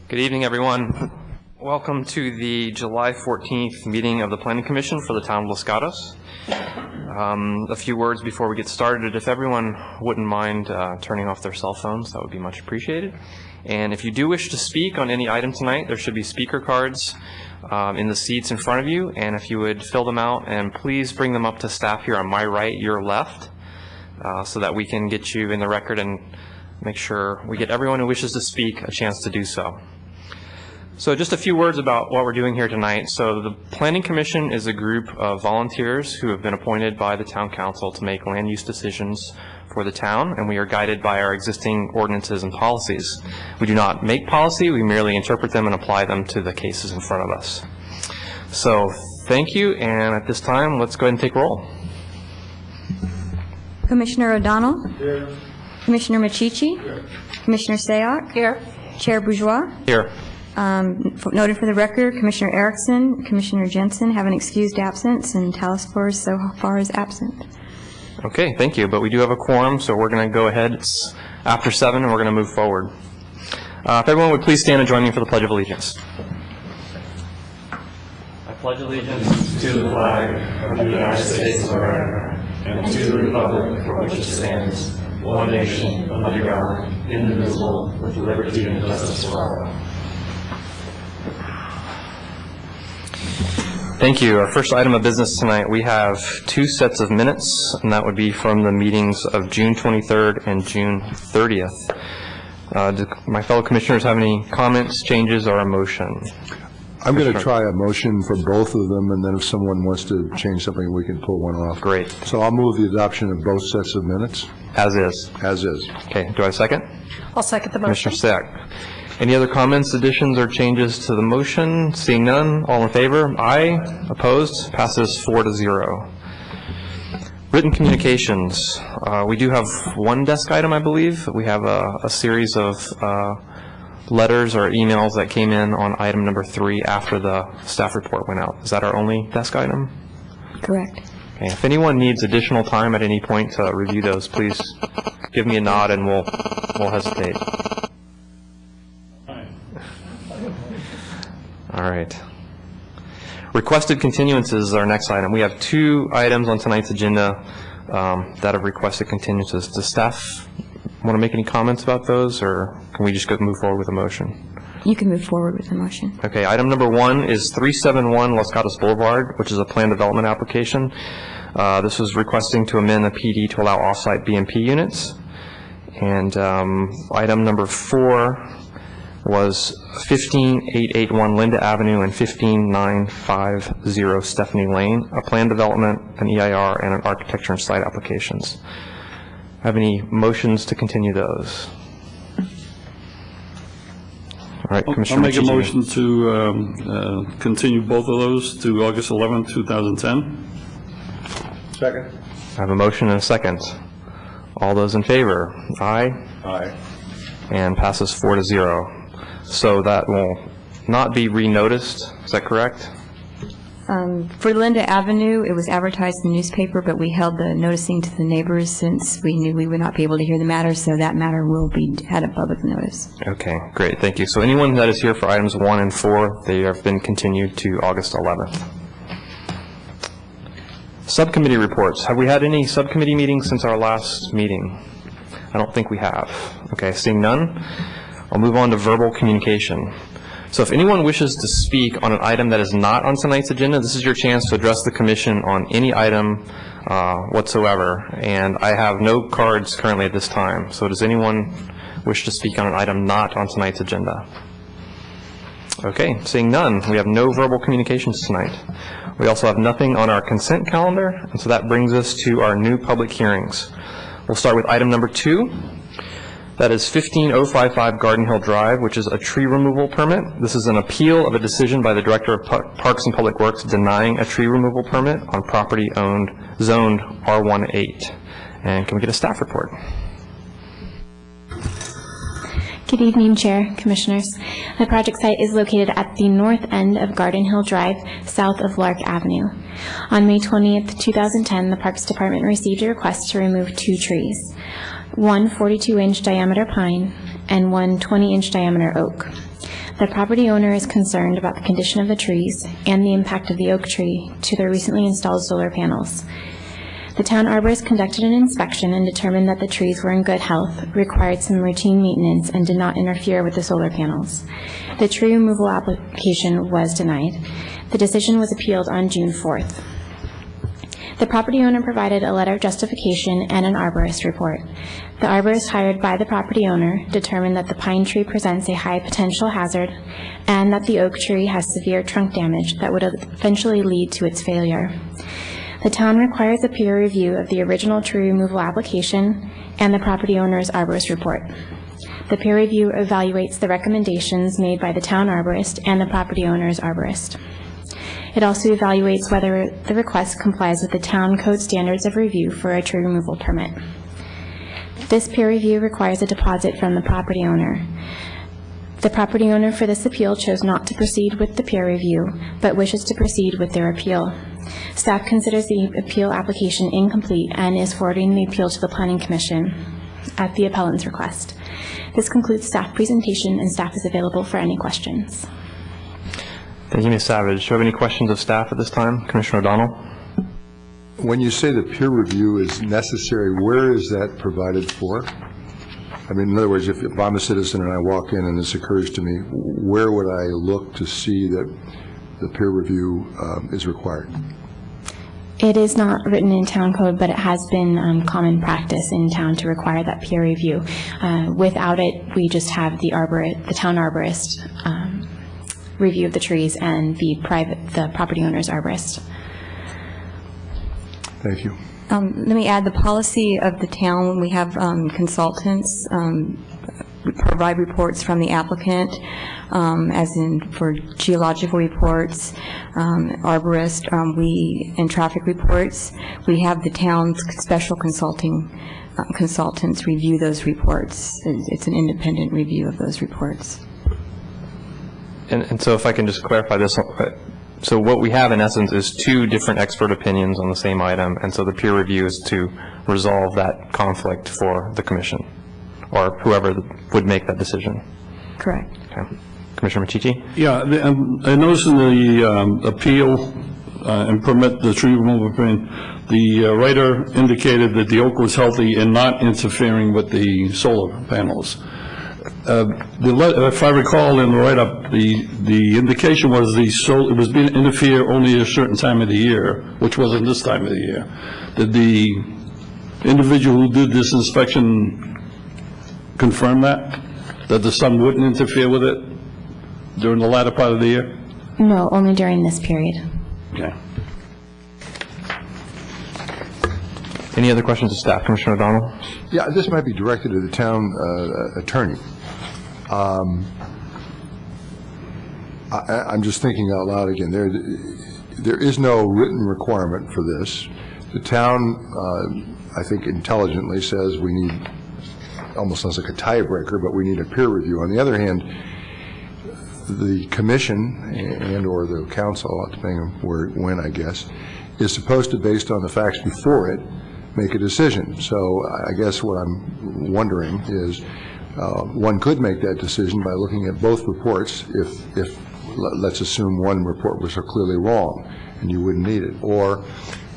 Good evening, everyone. Welcome to the July 14th meeting of the Planning Commission for the town of Los Gatos. A few words before we get started. If everyone wouldn't mind turning off their cell phones, that would be much appreciated. And if you do wish to speak on any item tonight, there should be speaker cards in the seats in front of you. And if you would fill them out and please bring them up to staff here on my right, your left, so that we can get you in the record and make sure we get everyone who wishes to speak a chance to do so. So just a few words about what we're doing here tonight. So the Planning Commission is a group of volunteers who have been appointed by the Town Council to make land use decisions for the town, and we are guided by our existing ordinances and policies. We do not make policy, we merely interpret them and apply them to the cases in front of us. So thank you, and at this time, let's go ahead and take roll. Commissioner O'Donnell? Here. Commissioner Machichi? Here. Commissioner Sayoc? Here. Chair Bourgeois? Here. Noted for the record, Commissioner Erickson, Commissioner Jensen have an excused absence, and Talaspour so far is absent. Okay, thank you. But we do have a quorum, so we're going to go ahead. It's after 7, and we're going to move forward. If everyone would please stand and join me for the Pledge of Allegiance. I pledge allegiance To the flag of the United States of America and to the republic for which it stands, one nation, under God, indivisible, with liberty and justice for all. Thank you. Our first item of business tonight, we have 2 sets of minutes, and that would be from the meetings of June 23rd and June 30th. Do my fellow commissioners have any comments, changes, or a motion? I'm going to try a motion for both of them, and then if someone wants to change something, we can pull one off. Great. So I'll move the adoption of both sets of minutes. As is. As is. Okay. Do I have a second? I'll second the motion. Commissioner Sack. Any other comments, additions, or changes to the motion? Seeing none, all in favor? Aye. Opposed? Passes 4-0. Written communications. We do have one desk item, I believe. We have a series of letters or emails that came in on item number 3 after the staff report went out. Is that our only desk item? Correct. Okay. If anyone needs additional time at any point to review those, please give me a nod and we'll hesitate. All right. Requested continuances is our next item. We have 2 items on tonight's agenda that have requested continuances. Does staff want to make any comments about those, or can we just move forward with a motion? You can move forward with the motion. Okay. Item number 1 is 371 Los Gatos Boulevard, which is a plan development application. This was requesting to amend the PD to allow off-site BMP units. And item number 4 was 15881 Linda Avenue and 15950 Stephanie Lane, a plan development, an EIR, and an architecture and site applications. Have any motions to continue those? All right, Commissioner I'll make a Machichi. motion to continue both of those to August 11, 2010. Second. I have a motion and a second. All those in favor? Aye. Aye. And passes 4-0. So that will not be renoticed. Is that correct? For Linda Avenue, it was advertised in the newspaper, but we held the noticing to the neighbors since we knew we would not be able to hear the matter, so that matter will be had a public notice. Okay, great. Thank you. So anyone that is here for items 1 and 4, they have been continued to August 11th. Subcommittee reports. Have we had any subcommittee meetings since our last meeting? I don't think we have. Okay, seeing none, I'll move on to verbal communication. So if anyone wishes to speak on an item that is not on tonight's agenda, this is your chance to address the commission on any item whatsoever. And I have no cards currently at this time. So does anyone wish to speak on an item not on tonight's agenda? Okay, seeing none, we have no verbal communications tonight. We also have nothing on our consent calendar, and so that brings us to our new public hearings. We'll start with item number 2. That is 15055 Garden Hill Drive, which is a tree removal permit. This is an appeal of a decision by the Director of Parks and Public Works denying a tree removal permit on property zoned R18. And can we get a staff report? Good evening, Chair, Commissioners. The project site is located at the north end of Garden Hill Drive, south of Lark Avenue. On May 20th, 2010, the Parks Department received a request to remove 2 trees. One 42-inch diameter pine and one 20-inch diameter oak. The property owner is concerned about the condition of the trees and the impact of the oak tree to the recently installed solar panels. The town arborist conducted an inspection and determined that the trees were in good health, required some routine maintenance, and did not interfere with the solar panels. The tree removal application was denied. The decision was appealed on June 4th. The property owner provided a letter of justification and an arborist report. The arborist hired by the property owner determined that the pine tree presents a high potential hazard and that the oak tree has severe trunk damage that would eventually lead to its failure. The town requires a peer review of the original tree removal application and the property owner's arborist report. The peer review evaluates the recommendations made by the town arborist and the property owner's arborist. It also evaluates whether the request complies with the town code standards of review for a tree removal permit. This peer review requires a deposit from the property owner. The property owner for this appeal chose not to proceed with the peer review, but wishes to proceed with their appeal. Staff considers the appeal application incomplete and is forwarding the appeal to the Planning Commission at the appellant's request. This concludes staff presentation, and staff is available for any questions. Thank you, Ms. Savage. Do you have any questions of staff at this time? Commissioner O'Donnell? When you say the peer review is necessary, where is that provided for? I mean, in other words, if I'm a citizen and I walk in and this occurs to me, where would I look to see that the peer review is required? It is not written in town code, but it has been common practice in town to require that peer review. Without it, we just have the town arborist review of the trees and the property owner's arborist. Thank you. Let me add the policy of the town. We have consultants provide reports from the applicant, as in for geological reports, arborist, and traffic reports. We have the town's special consultants review those reports. It's an independent review of those reports. And so if I can just clarify this, so what we have in essence is two different expert opinions on the same item, and so the peer review is to resolve that conflict for the commission, or whoever would make that decision. Correct. Okay. Commissioner Machichi? Yeah, I noticed in the appeal and permit the tree removal permit, the writer indicated that the oak was healthy and not interfering with the solar panels. If I recall in the write-up, the indication was it was being interfered only at a certain time of the year, which wasn't this time of the year. Did the individual who did this inspection confirm that the sun wouldn't interfere with it during the latter part of the year? No, only during this period. Okay. Any other questions of staff? Commissioner O'Donnell? Yeah, this might be directed to the town attorney. I'm just thinking out loud again. There is no written requirement for this. The town, I think, intelligently says we need, almost sounds like a tiebreaker, but we need a peer review. On the other hand, the commission and or the council, depending on when, I guess, is supposed to, based on the facts before it, make a decision. So I guess what I'm wondering is one could make that decision by looking at both reports if let's assume one report was so clearly wrong and you wouldn't need it. Or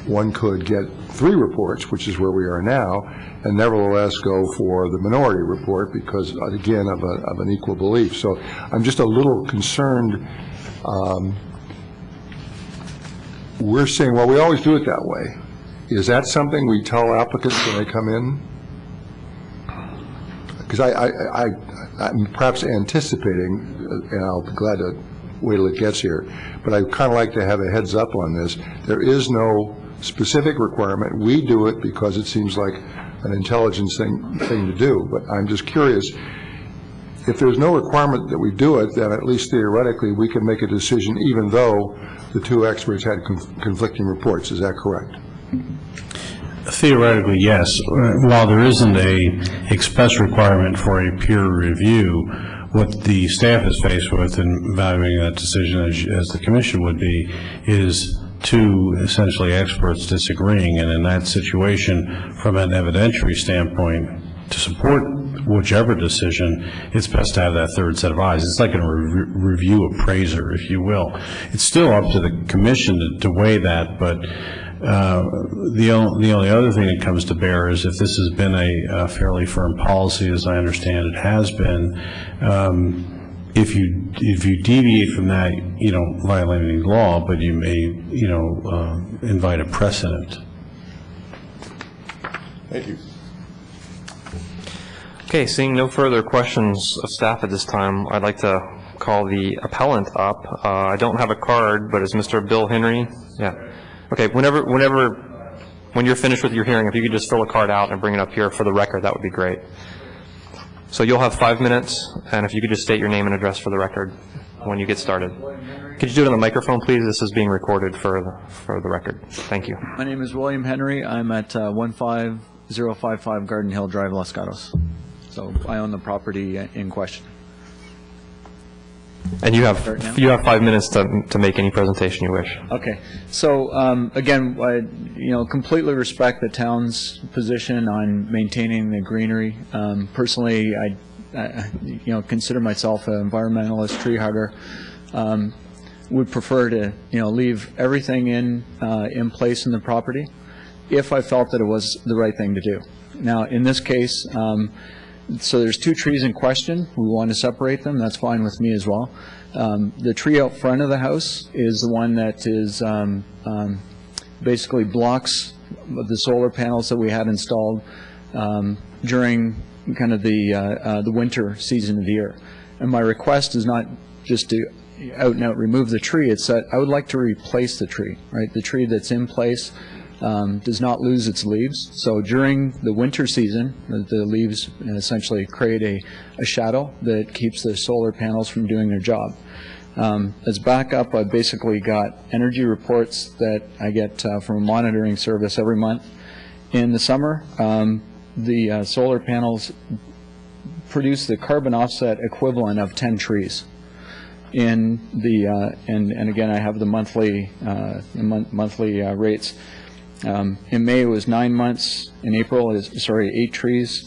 one could get three reports, which is where we are now, and nevertheless go for the minority report because, again, of an equal belief. So I'm just a little concerned. We're saying, well, we always do it that way. Is that something we tell applicants when they come in? Because I'm perhaps anticipating, and I'll be glad to wait till it gets here, but I'd kind of like to have a heads up on this. There is no specific requirement. We do it because it seems like an intelligence thing to do, but I'm just curious. If there's no requirement that we do it, then at least theoretically we can make a decision even though the two experts had conflicting reports. Is that correct? Theoretically, yes. While there isn't a express requirement for a peer review, what the staff is faced with in evaluating that decision, as the commission would be, is two essentially experts disagreeing, and in that situation, from an evidentiary standpoint, to support whichever decision, it's best to have that third set of eyes. It's like a review appraiser, if you will. It's still up to the commission to weigh that, but the only other thing that comes to bear is if this has been a fairly firm policy, as I understand it has been, if you deviate from that, you don't violate any law, but you may, invite a precedent. Thank you. Okay, seeing no further questions of staff at this time, I'd like to call the appellant up. I don't have a card, but is Mr. Bill Henry? Yeah. Okay, when you're finished with your hearing, if you could just fill a card out and bring it up here for the record, that would be great. So you'll have 5 minutes, and if you could just state your name and address for the record when you get started. Could you do it on the microphone, please? This is being recorded for the record. Thank you. My name is William Henry. I'm at 15055 Garden Hill Drive, Los Gatos. So I own the property in question. And you Start now? have 5 minutes to make any presentation you wish. Okay. So again, I completely respect the town's position on maintaining the greenery. Personally, I consider myself an environmentalist tree hugger. Would prefer to leave everything in place in the property if I felt that it was the right thing to do. Now, in this case, so there's 2 trees in question. We want to separate them. That's fine with me as well. The tree out front of the house is the one that is basically blocks the solar panels that we had installed during kind of the winter season of the year. And my request is not just to out and out remove the tree. It's that I would like to replace the tree, right? The tree that's in place does not lose its leaves. So during the winter season, the leaves essentially create a shadow that keeps the solar panels from doing their job. As backup, I've basically got energy reports that I get from a monitoring service every month. In the summer, the solar panels produce the carbon offset equivalent of 10 trees. In the and again, I have the monthly rates. In May it was 9 months. In April is 8 trees.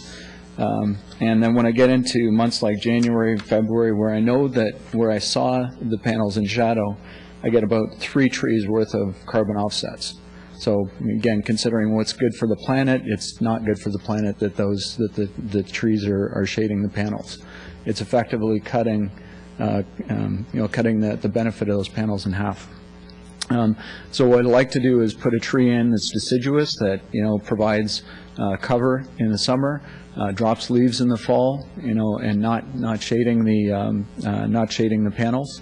And then when I get into months like January, February, where I know that where I saw the panels in shadow, I get about 3 trees worth of carbon offsets. So again, considering what's good for the planet, it's not good for the planet that the trees are shading the panels. It's effectively cutting the benefit of those panels in half. So what I'd like to do is put a tree in that's deciduous, that provides cover in the summer, drops leaves in the fall, and not shading the panels.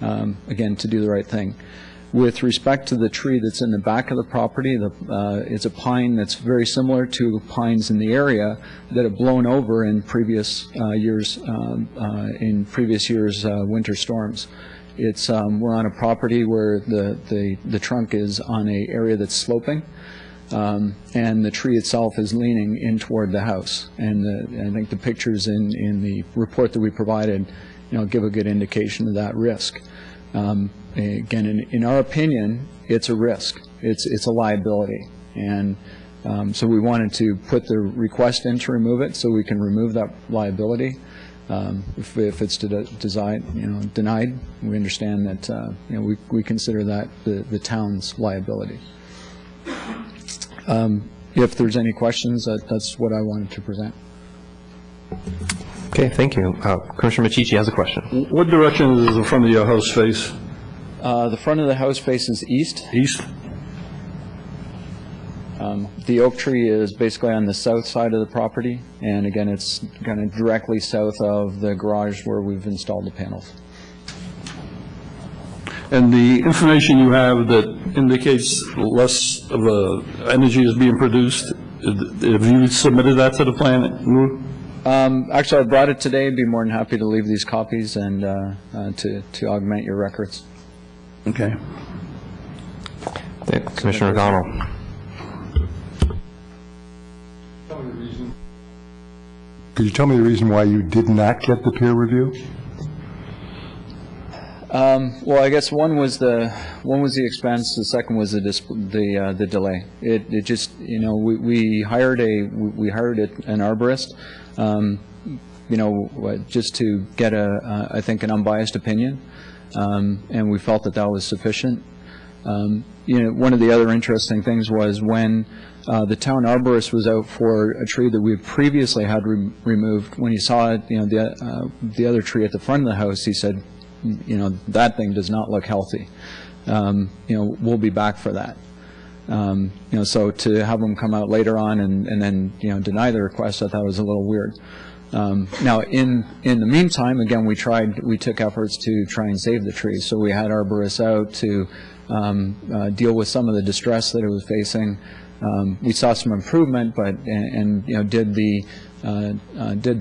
Again, to do the right thing. With respect to the tree that's in the back of the property, it's a pine that's very similar to pines in the area that have blown over in previous years' winter storms. We're on a property where the trunk is on an area that's sloping, and the tree itself is leaning in toward the house. And I think the pictures in the report that we provided, give a good indication of that risk. Again, in our opinion, it's a risk. It's a liability, and so we wanted to put the request in to remove it, so we can remove that liability. If it's denied, we understand that we consider that the town's liability. If there's any questions, that's what I wanted to present. Okay, thank you. Commissioner Machici has a question. What direction does the front of your house face? The front of the house faces east. East? The oak tree is basically on the south side of the property, and again, it's kind of directly south of the garage where we've installed the panels. And the information you have that indicates less of energy is being produced, have you submitted that to the plan? Actually, I brought it today. Be more than happy to leave these copies and to augment your records. Okay. Commissioner O'Donnell. Could you tell me the reason why you did not get the peer review? Well, I guess one was the expense. The second was the delay. It just, you know, we hired an arborist, you know, just to get I think an unbiased opinion, and we felt that was sufficient. You know, one of the other interesting things was when the town arborist was out for a tree that we had previously had removed. When he saw it, you know, the other tree at the front of the house, he said, you know, that thing does not look healthy. You know, we'll be back for that. You know, so to have them come out later on and then, you know, deny the request, I thought was a little weird. Now, in the meantime, again, we took efforts to try and save the tree. So we had arborists out to deal with some of the distress that it was facing. We saw some improvement, but and you know, did the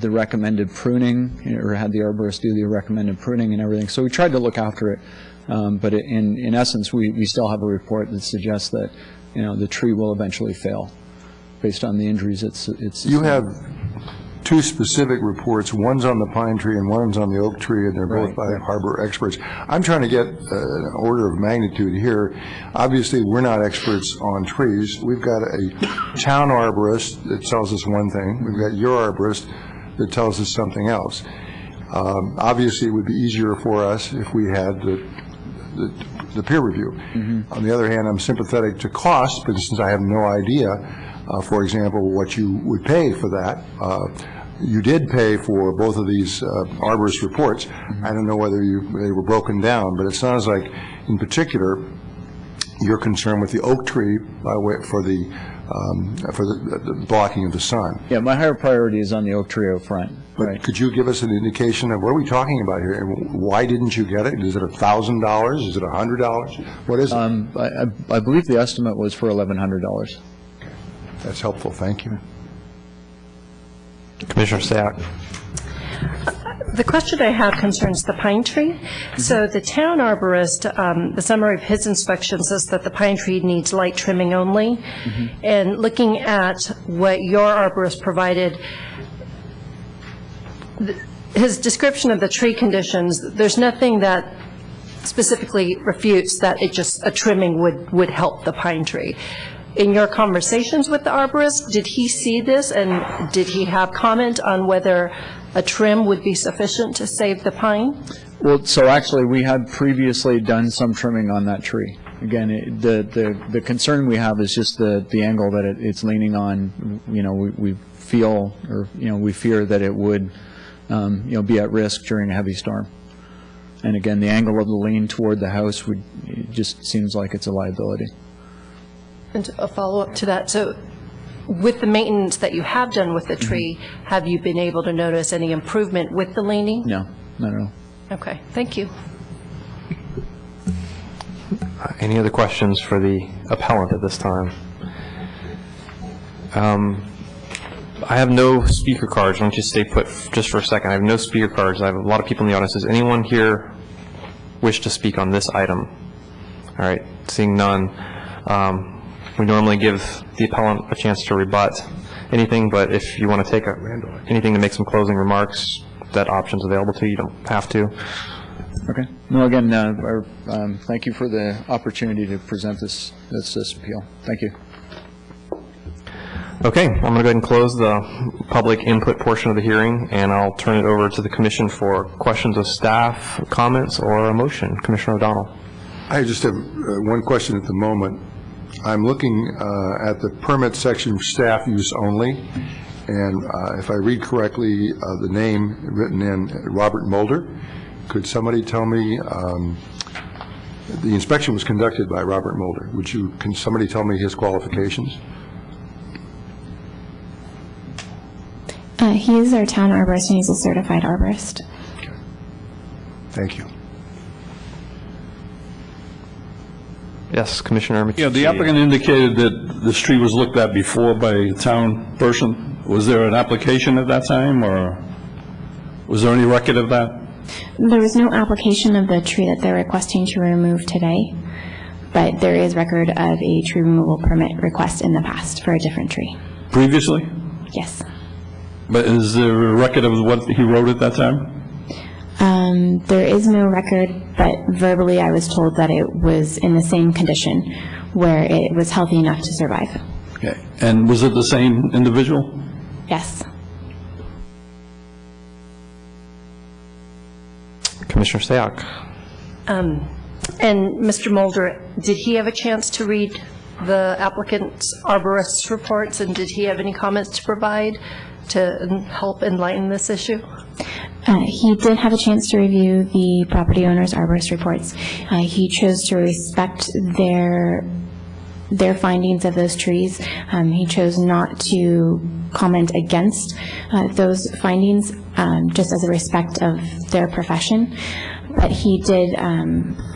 recommended pruning, or had the arborist do the recommended pruning and everything. So we tried to look after it, but in essence, we still have a report that suggests that, you know, the tree will eventually fail based on the injuries it's You have two specific reports. One's on the pine tree and one's on the oak tree, and they're both by harbor experts. I'm trying to get an order of magnitude here. Obviously, we're not experts on trees. We've got a town arborist that tells us one thing. We've got your arborist that tells us something else. Obviously, it would be easier for us if we had the peer review. Mm-hmm. On the other hand, I'm sympathetic to cost, but since I have no idea, for example, what you would pay for that. You did pay for both of these arborist reports. Mm-hmm. I don't know whether they were broken down, but it sounds like, in particular, you're concerned with the oak tree for the blocking of the sun. Yeah, my higher priority is on the oak tree out front. But right. Could you give us an indication of what are we talking about here? And why didn't you get it? Is it $1,000? Is it $100? What is it? I believe the estimate was for $1,100. That's helpful. Thank you. Commissioner Stack. The question I have concerns the pine tree. So the town arborist, the summary of his inspection says that the pine tree needs light trimming only. And looking at what your arborist provided, his description of the tree conditions, there's nothing that specifically refutes that a trimming would help the pine tree. In your conversations with the arborist, did he see this, and did he have comment on whether a trim would be sufficient to save the pine? Well, so actually, we had previously done some trimming on that tree. Again, the concern we have is just the angle that it's leaning on. You know, we feel, or you know, we fear that it would, you know, be at risk during a heavy storm. And again, the angle of the lean toward the house it just seems like it's a liability. And a follow-up to that, so with the maintenance that you have done with the tree, have you been able to notice any improvement with the leaning? No, not at all. Okay, thank you. Any other questions for the appellant at this time? I have no speaker cards. Why don't you stay put just for a second? I have no speaker cards. I have a lot of people in the audience. Does anyone here wish to speak on this item? All right, seeing none. We normally give the appellant a chance to rebut anything, but if you want to take anything to make some closing remarks, that option's available to you. You don't have to. Okay. No, again, thank you for the opportunity to present this appeal. Thank you. Okay, I'm going to go ahead and close the public input portion of the hearing, and I'll turn it over to the commission for questions of staff, comments, or a motion. Commissioner O'Donnell. I just have one question at the moment. I'm looking at the permit section for staff use only, and if I read correctly, the name written in Robert Mulder. Could somebody tell me, the inspection was conducted by Robert Mulder. Can somebody tell me his qualifications? He is our town arborist, and he's a certified arborist. Okay. Thank you. Yes, Commissioner McKee. Yeah, the applicant indicated that this tree was looked at before by a town person. Was there an application at that time, or was there any record of that? There was no application of the tree that they're requesting to remove today, but there is record of a tree removal permit request in the past for a different tree. Previously? Yes. But is there a record of what he wrote at that time? There is no record, but verbally I was told that it was in the same condition where it was healthy enough to survive. Okay. And was it the same individual? Yes. Commissioner Sayak. And Mr. Mulder, did he have a chance to read the applicant's arborist's reports, and did he have any comments to provide to help enlighten this issue? He did have a chance to review the property owner's arborist reports. He chose to respect their findings of those trees. He chose not to comment against those findings, just as a respect of their profession. But he did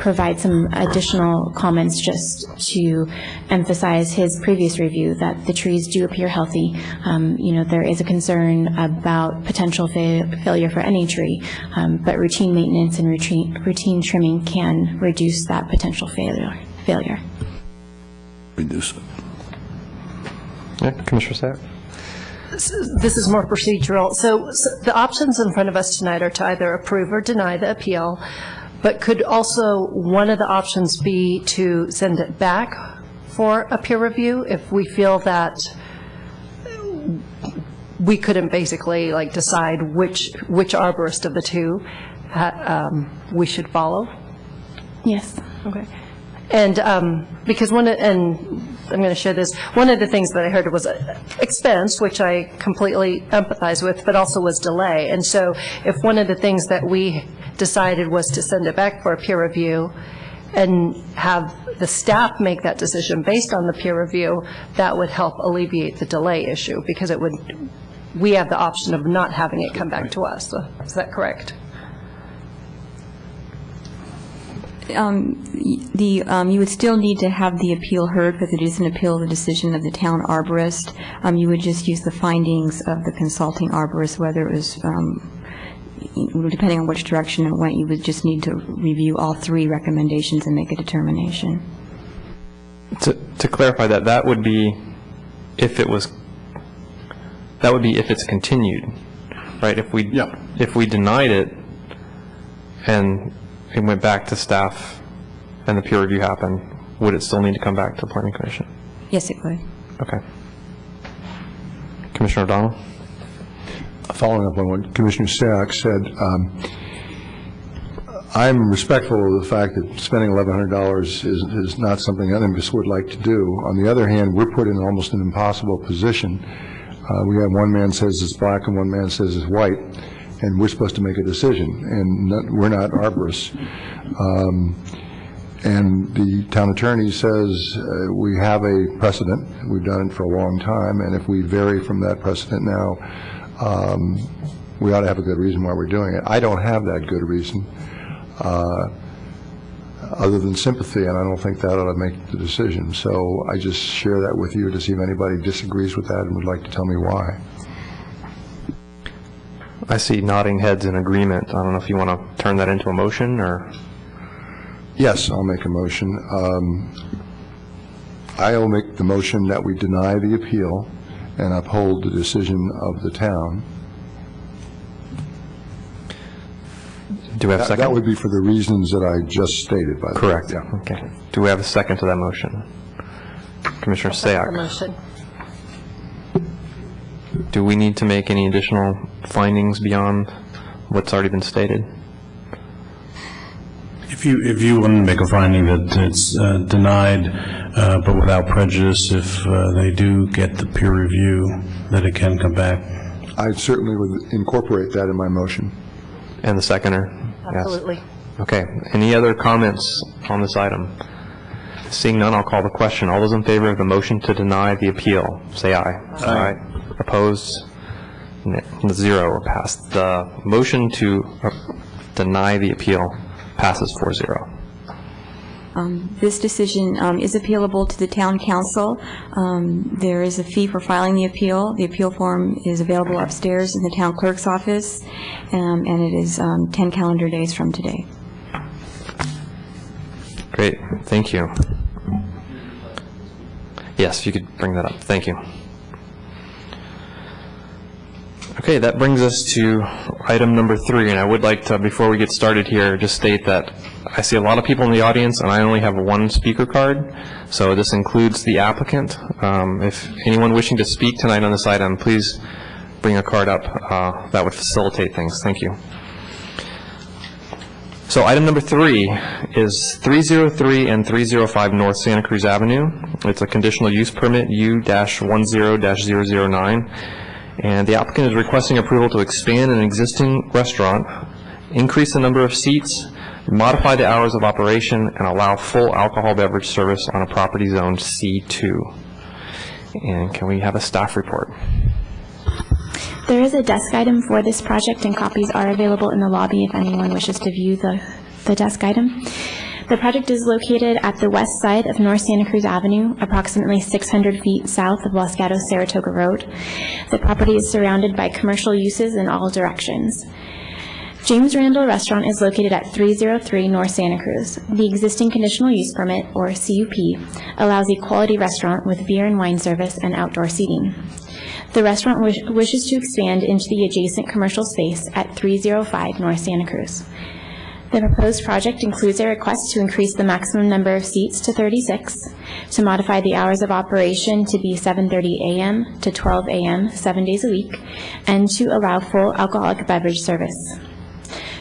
provide some additional comments just to emphasize his previous review that the trees do appear healthy. There is a concern about potential failure for any tree, but routine maintenance and routine trimming can reduce that potential failure. Reduce it. Yeah, Commissioner Sayak. This is more procedural. So the options in front of us tonight are to either approve or deny the appeal, but could also one of the options be to send it back for a peer review if we feel that we couldn't basically decide which arborist of the two we should follow? Yes. Okay. And because I'm going to share this, one of the things that I heard was expense, which I completely empathize with, but also was delay. And so if one of the things that we decided was to send it back for a peer review and have the staff make that decision based on the peer review, that would help alleviate the delay issue, because we have the option of not having it come back to us. Is that correct? You would still need to have the appeal heard, because it is an appeal of the decision of the town arborist. You would just use the findings of the consulting arborist, whether it was, depending on which direction it went, you would just need to review all three recommendations and make a determination. To clarify that would be if it's continued, right? If we denied it and it went back to staff and the peer review happened, would it still need to come back to the Planning Commission? Yes, it would. Okay. Commissioner O'Donnell? Following up on what Commissioner Sayak said, I'm respectful of the fact that spending $1,100 is not something any of us would like to do. On the other hand, we're put in almost an impossible position. We have one man says it's black and one man says it's white, and we're supposed to make a decision, and we're not arborists. And the town attorney says we have a precedent, we've done it for a long time, and if we vary from that precedent now, we ought to have a good reason why we're doing it. I don't have that good reason, other than sympathy, and I don't think that ought to make the decision. So I just share that with you to see if anybody disagrees with that and would like to tell me why. I see nodding heads in agreement. I don't know if you want to turn that into a motion or... Yes, I'll make a motion. I'll make the motion that we deny the appeal and uphold the decision of the town. Do we have a second? That would be for the reasons that I just stated, by the way. Correct. Yeah. Okay. Do we have a second to that motion? Commissioner Sayak? Motion. Do we need to make any additional findings beyond what's already been stated? If you want to make a finding that it's denied, but without prejudice, if they do get the peer review, that it can come back. I certainly would incorporate that in my motion. And the seconder? Absolutely. Yes. Okay. Any other comments on this item? Seeing none, I'll call the question. All those in favor of the motion to deny the appeal, say aye. Aye. Opposed? Zero. Passed. The motion to deny the appeal passes 4-0. This decision is appealable to the town council. There is a fee for filing the appeal. The appeal form is available upstairs in the town clerk's office, and it is 10 calendar days from today. Great. Thank you. Yes, you could bring that up. Thank you. Okay, that brings us to item number 3, and I would like to, before we get started here, just state that I see a lot of people in the audience, and I only have one speaker card, so this includes the applicant. If anyone wishing to speak tonight on this item, please bring a card up. That would facilitate things. Thank you. So item number 3 is 303 and 305 North Santa Cruz Avenue. It's a conditional use permit U-10-009. And the applicant is requesting approval to expand an existing restaurant, increase the number of seats, modify the hours of operation, and allow full alcohol beverage service on a property zoned C2. And can we have a staff report? There is a desk item for this project, and copies are available in the lobby if anyone wishes to view the desk item. The project is located at the west side of North Santa Cruz Avenue, approximately 600 feet south of Los Gatos Saratoga Road. The property is surrounded by commercial uses in all directions. James Randall Restaurant is located at 303 North Santa Cruz. The existing conditional use permit, or CUP, allows a quality restaurant with beer and wine service and outdoor seating. The restaurant wishes to expand into the adjacent commercial space at 305 North Santa Cruz. The proposed project includes a request to increase the maximum number of seats to 36, to modify the hours of operation to be 7:30 a.m. to 12 a.m. 7 days a week, and to allow full alcoholic beverage service.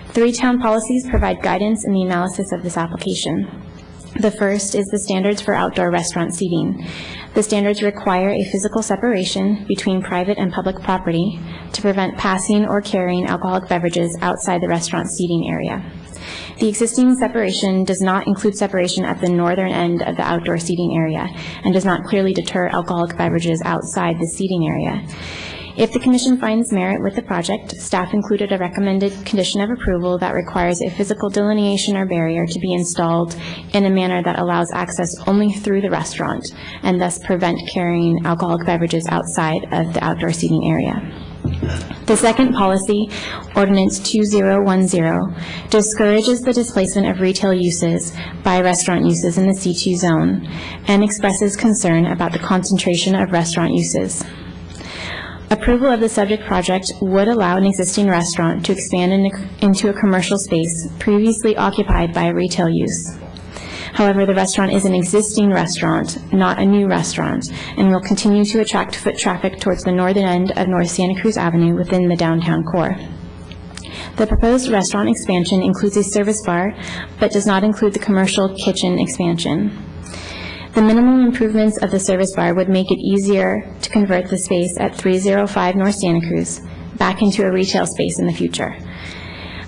3 town policies provide guidance in the analysis of this application. The first is the standards for outdoor restaurant seating. The standards require a physical separation between private and public property to prevent passing or carrying alcoholic beverages outside the restaurant seating area. The existing separation does not include separation at the northern end of the outdoor seating area and does not clearly deter alcoholic beverages outside the seating area. If the Commission finds merit with the project, staff included a recommended condition of approval that requires a physical delineation or barrier to be installed in a manner that allows access only through the restaurant and thus prevent carrying alcoholic beverages outside of the outdoor seating area. The second policy, Ordinance 2010, discourages the displacement of retail uses by restaurant uses in the C2 zone and expresses concern about the concentration of restaurant uses. Approval of the subject project would allow an existing restaurant to expand into a commercial space previously occupied by a retail use. However, the restaurant is an existing restaurant, not a new restaurant, and will continue to attract foot traffic towards the northern end of North Santa Cruz Avenue within the downtown core. The proposed restaurant expansion includes a service bar, but does not include the commercial kitchen expansion. The minimum improvements of the service bar would make it easier to convert the space at 305 North Santa Cruz back into a retail space in the future.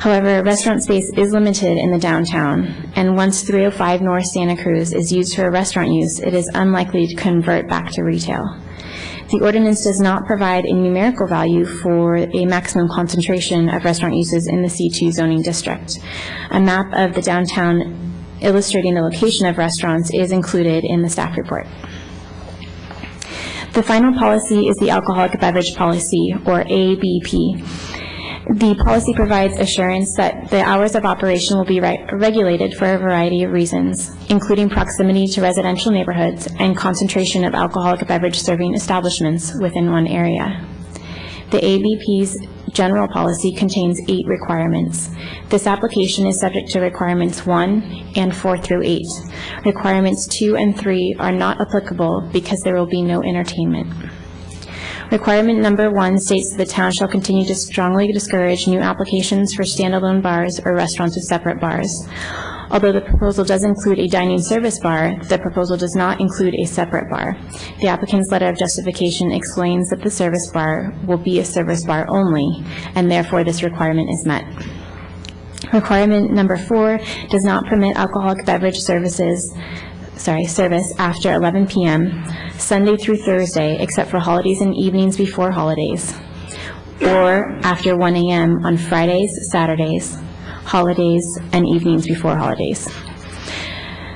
However, restaurant space is limited in the downtown, and once 305 North Santa Cruz is used for a restaurant use, it is unlikely to convert back to retail. The ordinance does not provide a numerical value for a maximum concentration of restaurant uses in the C2 zoning district. A map of the downtown illustrating the location of restaurants is included in the staff report. The final policy is the Alcoholic Beverage Policy, or ABP. The policy provides assurance that the hours of operation will be regulated for a variety of reasons, including proximity to residential neighborhoods and concentration of alcoholic beverage serving establishments within one area. The ABP's general policy contains 8 requirements. This application is subject to requirements 1 and 4 through 8. Requirements 2 and 3 are not applicable because there will be no entertainment. Requirement number 1 states that the town shall continue to strongly discourage new applications for standalone bars or restaurants with separate bars. Although the proposal does include a dining service bar, the proposal does not include a separate bar. The applicant's letter of justification explains that the service bar will be a service bar only, and therefore this requirement is met. Requirement number 4 does not permit alcoholic beverage service after 11 p.m., Sunday through Thursday, except for holidays and evenings before holidays, or after 1 a.m. on Fridays, Saturdays, holidays, and evenings before holidays.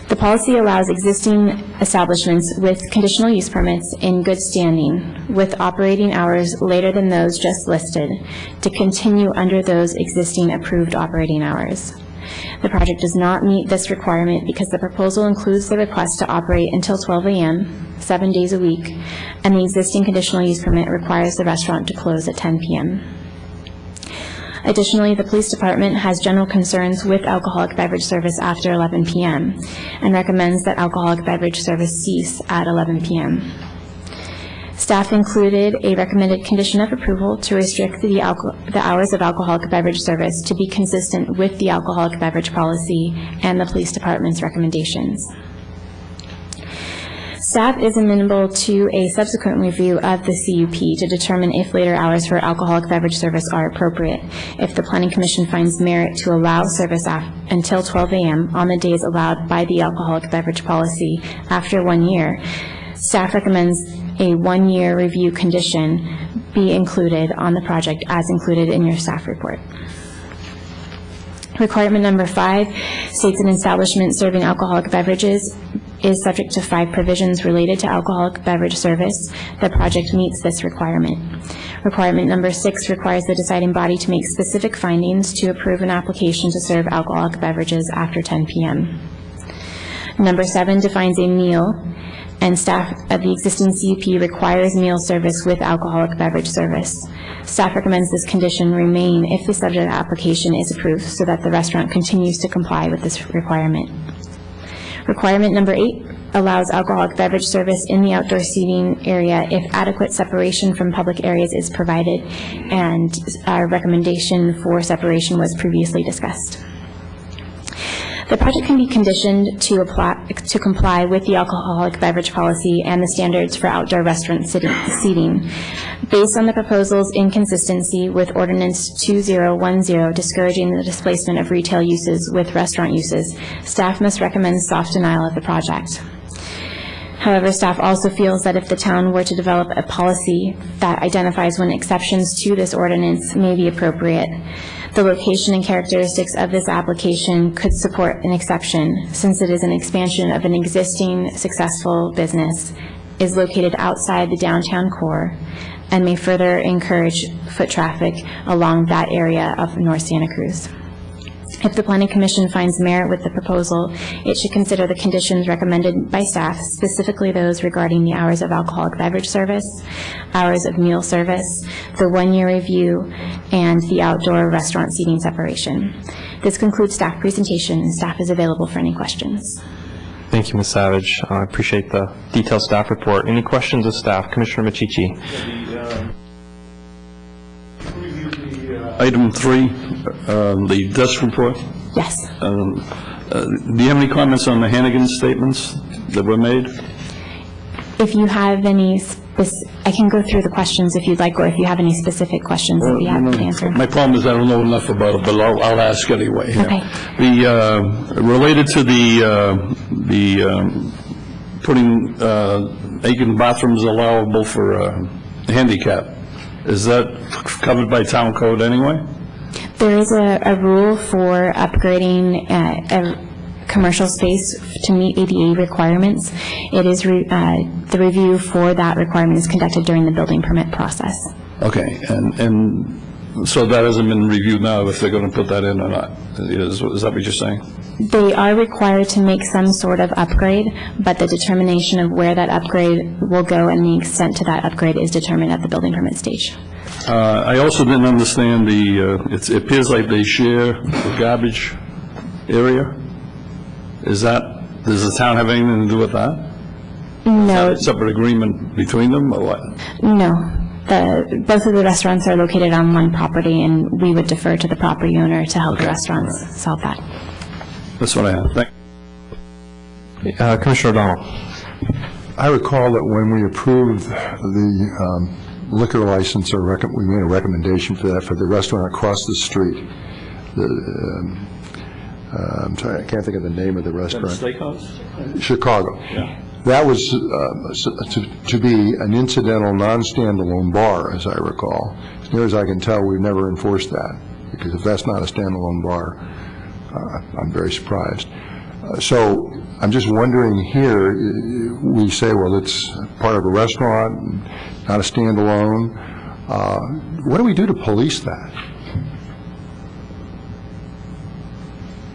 The policy allows existing establishments with conditional use permits in good standing with operating hours later than those just listed to continue under those existing approved operating hours. The project does not meet this requirement because the proposal includes the request to operate until 12 a.m., 7 days a week, and the existing conditional use permit requires the restaurant to close at 10 p.m. Additionally, the police department has general concerns with alcoholic beverage service after 11 p.m. and recommends that alcoholic beverage service cease at 11 p.m. Staff included a recommended condition of approval to restrict the hours of alcoholic beverage service to be consistent with the alcoholic beverage policy and the police department's recommendations. Staff is amenable to a subsequent review of the CUP to determine if later hours for alcoholic beverage service are appropriate. If the Planning Commission finds merit to allow service until 12 a.m. on the days allowed by the alcoholic beverage policy after 1 year, staff recommends a 1-year review condition be included on the project as included in your staff report. Requirement number 5 states an establishment serving alcoholic beverages is subject to 5 provisions related to alcoholic beverage service. The project meets this requirement. Requirement number 6 requires the deciding body to make specific findings to approve an application to serve alcoholic beverages after 10 p.m. Number 7 defines a meal, and staff of the existing CUP requires meal service with alcoholic beverage service. Staff recommends this condition remain if the subject application is approved so that the restaurant continues to comply with this requirement. Requirement number 8 allows alcoholic beverage service in the outdoor seating area if adequate separation from public areas is provided, and our recommendation for separation was previously discussed. The project can be conditioned to comply with the alcoholic beverage policy and the standards for outdoor restaurant seating. Based on the proposal's inconsistency with Ordinance 2010 discouraging the displacement of retail uses with restaurant uses, staff must recommend soft denial of the project. However, staff also feels that if the town were to develop a policy that identifies when exceptions to this ordinance may be appropriate, the location and characteristics of this application could support an exception, since it is an expansion of an existing successful business, is located outside the downtown core, and may further encourage foot traffic along that area of North Santa Cruz. If the Planning Commission finds merit with the proposal, it should consider the conditions recommended by staff, specifically those regarding the hours of alcoholic beverage service, hours of meal service, the 1-year review, and the outdoor restaurant seating separation. This concludes staff presentation. Staff is available for any questions. Thank you, Ms. Savage. I appreciate the detailed staff report. Any questions of staff? Commissioner Machichi. Item 3, the desk report. Yes. Do you have any comments on the Hannigan statements that were made? If you have any, I can go through the questions if you'd like, or if you have any specific questions that you have to answer. My problem is I don't know enough about it, but I'll ask anyway. Okay. Related to the putting Aiken bathrooms allowable for handicap, is that covered by town code anyway? There is a rule for upgrading a commercial space to meet ADA requirements. It is the review for that requirement is conducted during the building permit process. Okay, and so that hasn't been reviewed now if they're going to put that in or not? Is that what you're saying? They are required to make some sort of upgrade, but the determination of where that upgrade will go and the extent to that upgrade is determined at the building permit stage. I also didn't understand it appears like they share the garbage area. Does the town have anything to do with that? No. A separate agreement between them or what? No. Both of the restaurants are located on one property, and we would defer to the property owner to help the restaurants solve that. That's what I have. Thank you. Commissioner O'Donnell. I recall that when we approved the liquor license, or we made a recommendation for that for the restaurant across the street. I'm sorry, I can't think of the name of the restaurant. Steakhouse? Chicago. Yeah. That was to be an incidental, non-standalone bar, as I recall. As near as I can tell, we've never enforced that, because if that's not a standalone bar, I'm very surprised. So I'm just wondering here, we say, well, it's part of a restaurant, not a standalone. What do we do to police that?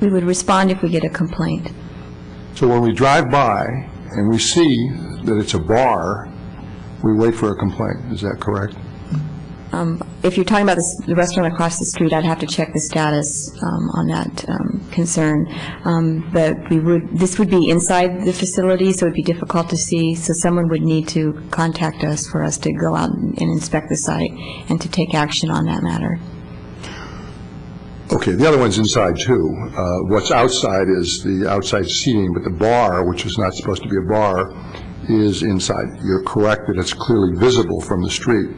We would respond if we get a complaint. So when we drive by and we see that it's a bar, we wait for a complaint. Is that correct? If you're talking about the restaurant across the street, I'd have to check the status on that concern. But this would be inside the facility, so it'd be difficult to see. So someone would need to contact us for us to go out and inspect the site and to take action on that matter. Okay, the other one's inside too. What's outside is the outside seating, but the bar, which is not supposed to be a bar, is inside. You're correct that it's clearly visible from the street.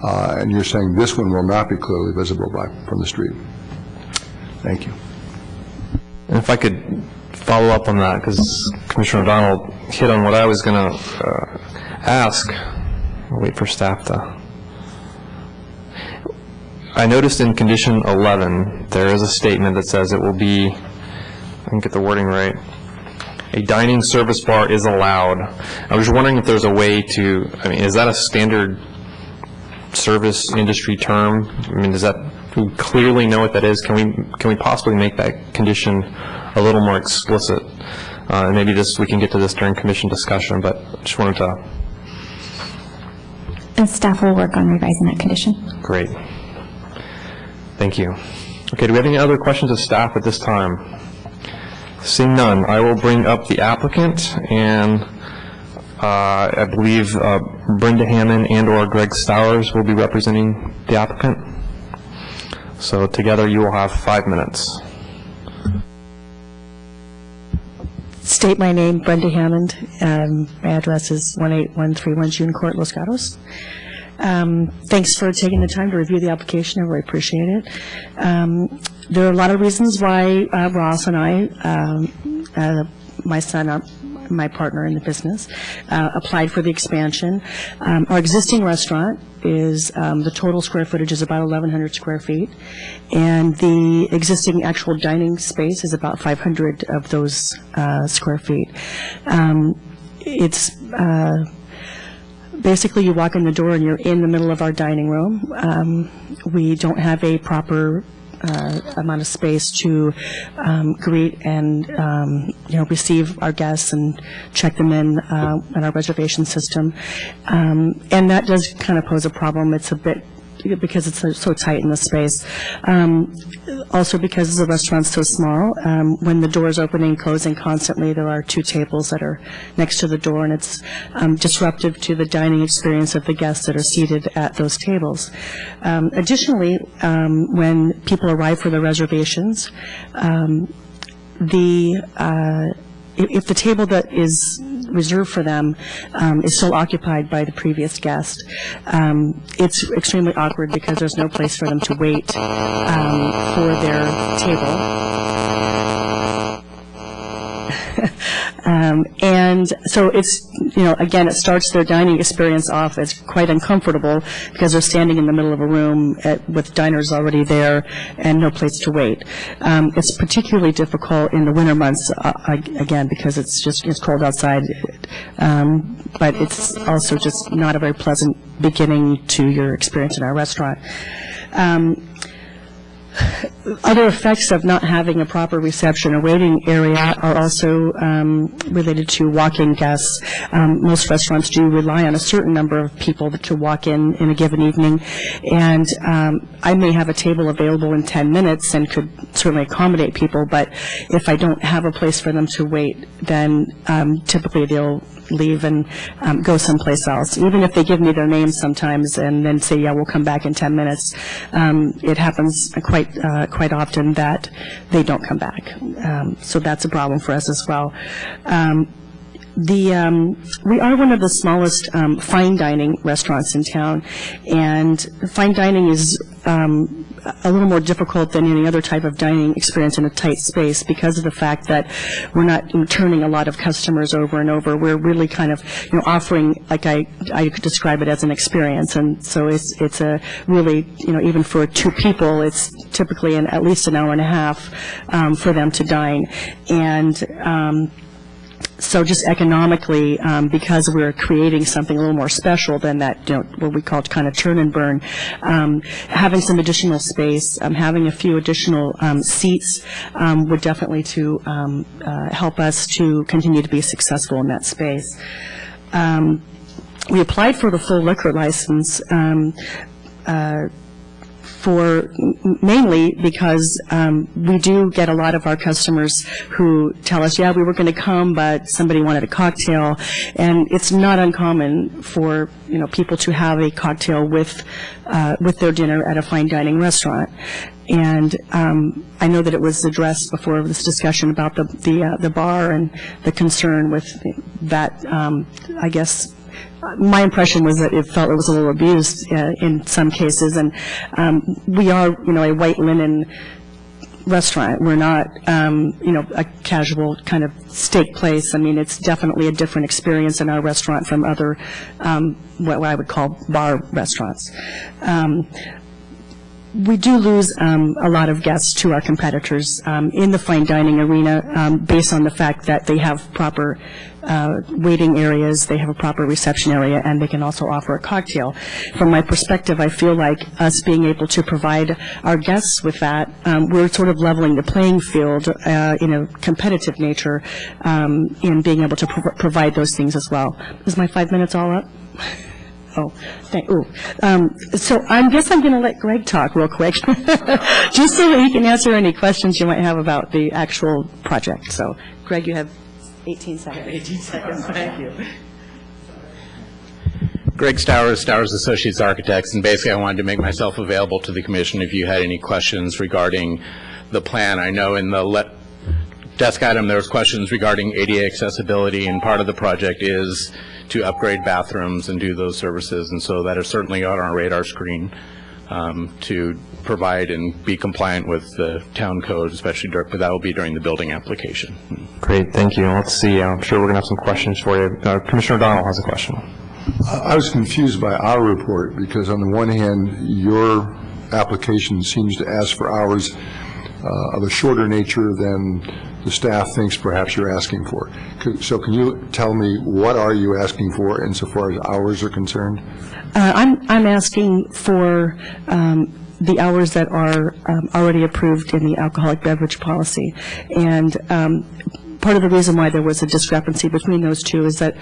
And you're saying this one will not be clearly visible from the street. Thank you. And if I could follow up on that, because Commissioner O'Donnell hit on what I was going to ask. I'll wait for staff to. I noticed in condition 11, there is a statement that says it will be, I can get the wording right, a dining service bar is allowed. I was wondering if there's a way to, is that a standard service industry term? Do we clearly know what that is? Can we possibly make that condition a little more explicit? And maybe we can get to this during commission discussion, but I just wanted to. And staff will work on revising that condition. Great. Thank you. Okay, do we have any other questions of staff at this time? Seeing none, I will bring up the applicant, and I believe Brenda Hammond and/or Greg Stowers will be representing the applicant. So together you will have 5 minutes. State my name, Brenda Hammond. My address is 18131 June Court, Los Gatos. Thanks for taking the time to review the application. I really appreciate it. There are a lot of reasons why Ross and I, my son, my partner in the business, applied for the expansion. Our existing restaurant is, the total square footage is about 1,100 square feet, and the existing actual dining space is about 500 of those square feet. It's basically you walk in the door and you're in the middle of our dining room. We don't have a proper amount of space to greet and receive our guests and check them in our reservation system, and that does kind of pose a problem. It's a bit because it's so tight in the space. Also because the restaurant's so small, when the door's opening and closing constantly, there are 2 tables that are next to the door, and it's disruptive to the dining experience of the guests that are seated at those tables. Additionally, when people arrive for their reservations, if the table that is reserved for them is still occupied by the previous guest, it's extremely awkward because there's no place for them to wait for their table. And so it's, again, it starts their dining experience off as quite uncomfortable because they're standing in the middle of a room with diners already there and no place to wait. It's particularly difficult in the winter months, again, because it's cold outside, but it's also just not a very pleasant beginning to your experience in our restaurant. Other effects of not having a proper reception or waiting area are also related to walk-in guests. Most restaurants do rely on a certain number of people to walk in a given evening, and I may have a table available in 10 minutes and could certainly accommodate people, but if I don't have a place for them to wait, then typically they'll leave and go someplace else. Even if they give me their name sometimes and then say, yeah, we'll come back in 10 minutes, it happens quite often that they don't come back. So that's a problem for us as well. We are one of the smallest fine dining restaurants in town, and fine dining is a little more difficult than any other type of dining experience in a tight space because of the fact that we're not turning a lot of customers over and over. We're really kind of offering, like I could describe it as an experience, and so it's a really, even for 2 people, it's typically at least an hour and a half for them to dine, and So just economically, because we're creating something a little more special than that, what we call kind of turn and burn, having some additional space, having a few additional seats would definitely to help us to continue to be successful in that space. We applied for the full liquor license mainly because we do get a lot of our customers who tell us, yeah, we were going to come, but somebody wanted a cocktail, and it's not uncommon for people to have a cocktail with their dinner at a fine dining restaurant. And I know that it was addressed before this discussion about the bar and the concern with that. I guess my impression was that it felt it was a little abused in some cases, and we are, a white linen restaurant. We're not, a casual kind of steak place. I mean, it's definitely a different experience in our restaurant from other, what I would call bar restaurants. We do lose a lot of guests to our competitors in the fine dining arena based on the fact that they have proper waiting areas, they have a proper reception area, and they can also offer a cocktail. From my perspective, I feel like us being able to provide our guests with that, we're sort of leveling the playing field in a competitive nature in being able to provide those things as well. Is my 5 minutes all up? So I guess I'm going to let Greg talk real quick, just so that he can answer any questions you might have about the actual project. So, Greg, you have 18 seconds. 18 seconds, thank you. Greg Stowers, Stowers Associates Architects, and basically I wanted to make myself available to the commission if you had any questions regarding the plan. I know in the desk item there was questions regarding ADA accessibility, and part of the project is to upgrade bathrooms and do those services, and so that is certainly on our radar screen to provide and be compliant with the town code, especially but that will be during the building application. Great, thank you. Let's see, I'm sure we're going to have some questions for you. Commissioner O'Donnell has a question. I was confused by our report because on the one hand, your application seems to ask for hours of a shorter nature than the staff thinks perhaps you're asking for. So can you tell me what are you asking for insofar as hours are concerned? I'm asking for the hours that are already approved in the alcoholic beverage policy. And part of the reason why there was a discrepancy between those two is that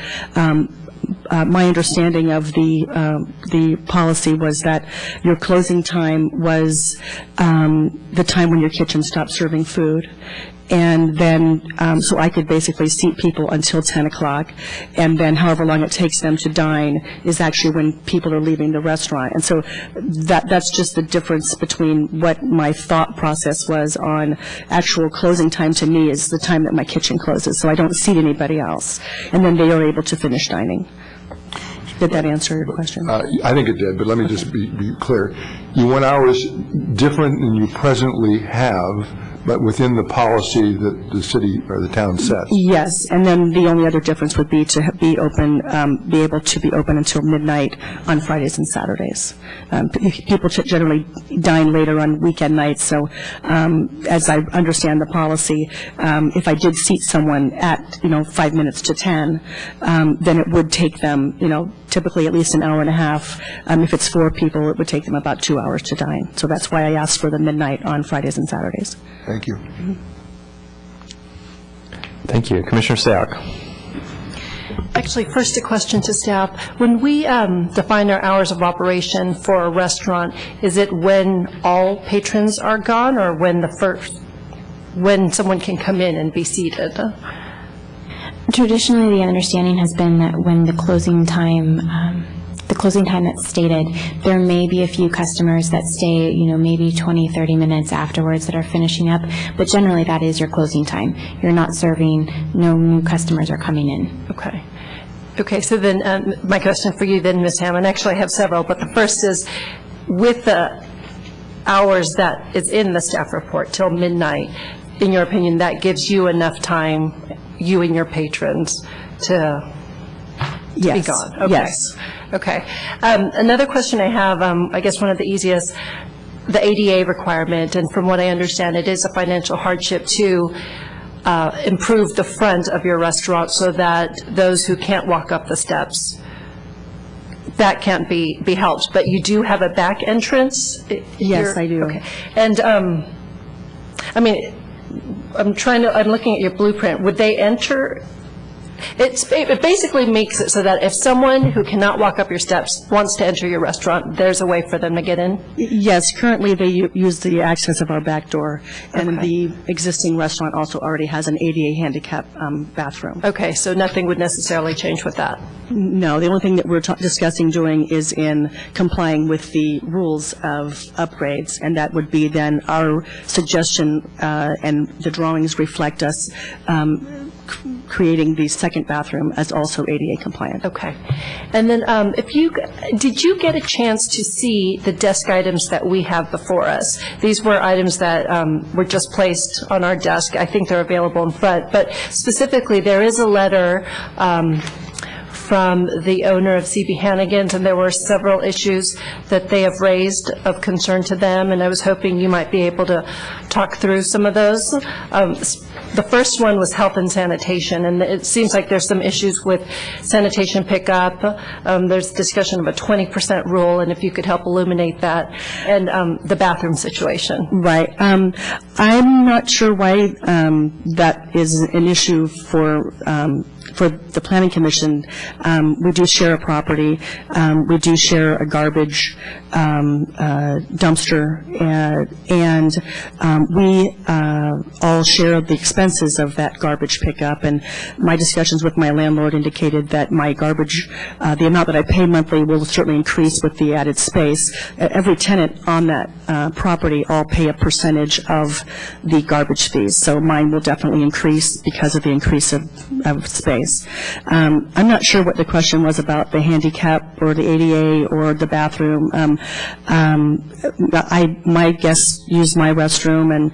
my understanding of the policy was that your closing time was the time when your kitchen stopped serving food. And then, so I could basically seat people until 10 o'clock, and then however long it takes them to dine is actually when people are leaving the restaurant. And so that's just the difference between what my thought process was on actual closing time to me is the time that my kitchen closes, so I don't seat anybody else. And then they are able to finish dining. Did that answer your question? I think it did, but let me just be clear. You want hours different than you presently have, but within the policy that the city or the town sets. Yes, and then the only other difference would be to be open, be able to be open until midnight on Fridays and Saturdays. People generally dine later on weekend nights, so as I understand the policy, if I did seat someone at 5 minutes to 10, then it would take them typically at least an hour and a half. If it's 4 people, it would take them about 2 hours to dine. So that's why I asked for the midnight on Fridays and Saturdays. Thank you. Thank you. Commissioner Sayoc. Actually, first a question to staff. When we define our hours of operation for a restaurant, is it when all patrons are gone or when someone can come in and be seated? Traditionally, the understanding has been that when the closing time that's stated, there may be a few customers that stay, maybe 20, 30 minutes afterwards that are finishing up, but generally that is your closing time. You're not serving, no new customers are coming in. Okay. Okay, so then my question for you then, Ms. Hammond, actually I have several, but the first is, with the hours that is in the staff report till midnight, in your opinion, that gives you enough time, you and your patrons, to be gone? Okay. Yes. Okay. Another question I have, I guess one of the easiest, the ADA requirement, and from what I understand, it is a financial hardship to improve the front of your restaurant so that those who can't walk up the steps, that can't be helped. But you do have a back entrance? Yes, I do. Okay. And, I mean, I'm looking at your blueprint. Would they enter? It basically makes it so that if someone who cannot walk up your steps wants to enter your restaurant, there's a way for them to get in? Yes, currently they use the access of our back door, and Okay. the existing restaurant also already has an ADA handicap bathroom. Okay, so nothing would necessarily change with that? No, the only thing that we're discussing doing is in complying with the rules of upgrades, and that would be then our suggestion, and the drawings reflect us creating the second bathroom as also ADA compliant. Okay. And then did you get a chance to see the desk items that we have before us? These were items that were just placed on our desk. I think they're available in front. But specifically, there is a letter from the owner of CB Hannigan's, and there were several issues that they have raised of concern to them, and I was hoping you might be able to talk through some of those. The first one was health and sanitation, and it seems like there's some issues with sanitation pickup. There's discussion of a 20% rule, and if you could help illuminate that, and the bathroom situation. Right. I'm not sure why that is an issue for the Planning Commission. We do share a property. We do share a garbage dumpster, and we all share the expenses of that garbage pickup. And my discussions with my landlord indicated that my garbage, the amount that I pay monthly, will certainly increase with the added space. Every tenant on that property all pay a percentage of the garbage fees, so mine will definitely increase because of the increase of space. I'm not sure what the question was about the handicap or the ADA or the bathroom. My guests use my restroom, and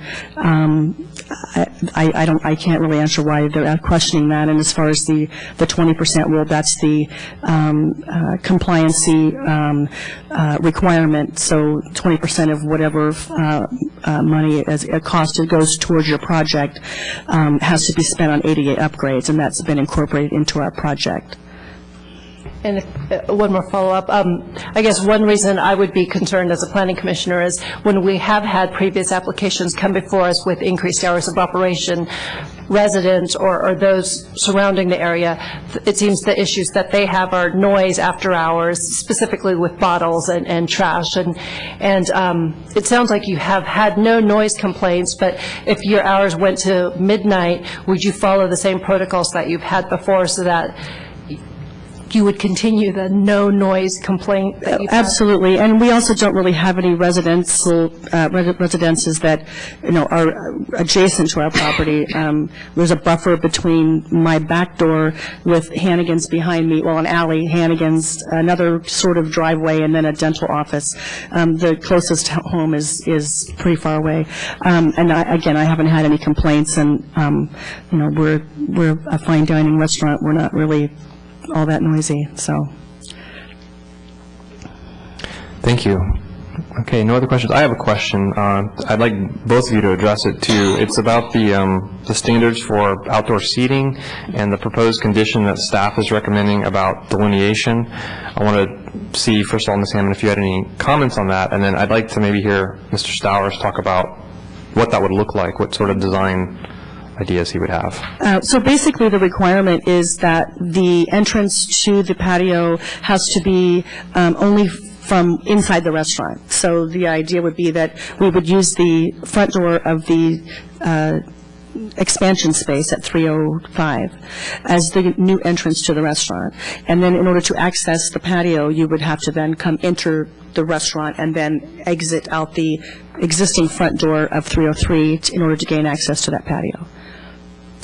I can't really answer why they're questioning that. And as far as the 20% rule, that's the compliancy requirement. So 20% of whatever money as a cost that goes towards your project has to be spent on ADA upgrades, and that's been incorporated into our project. And one more follow-up. I guess one reason I would be concerned as a planning commissioner is when we have had previous applications come before us with increased hours of operation, residents or those surrounding the area, it seems the issues that they have are noise after hours, specifically with bottles and trash. And it sounds like you have had no noise complaints, but if your hours went to midnight, would you follow the same protocols that you've had before so that you would continue the no noise complaint that you've had? Absolutely, and we also don't really have any residences that are adjacent to our property. There's a buffer between my back door with Hannigan's behind me, well, an alley, Hannigan's, another sort of driveway, and then a dental office. The closest home is pretty far away, and I haven't had any complaints. And we're a fine dining restaurant. We're not really all that noisy, so. Thank you. Okay, no other questions? I have a question. I'd like both of you to address it too. It's about the standards for outdoor seating and the proposed condition that staff is recommending about delineation. I want to see, first of all, Ms. Hammond, if you had any comments on that, and then I'd like to maybe hear Mr. Stowers talk about what that would look like, what sort of design ideas he would have. So basically, the requirement is that the entrance to the patio has to be only from inside the restaurant. So the idea would be that we would use the front door of the expansion space at 305 as the new entrance to the restaurant. And then in order to access the patio, you would have to then enter the restaurant and then exit out the existing front door of 303 in order to gain access to that patio.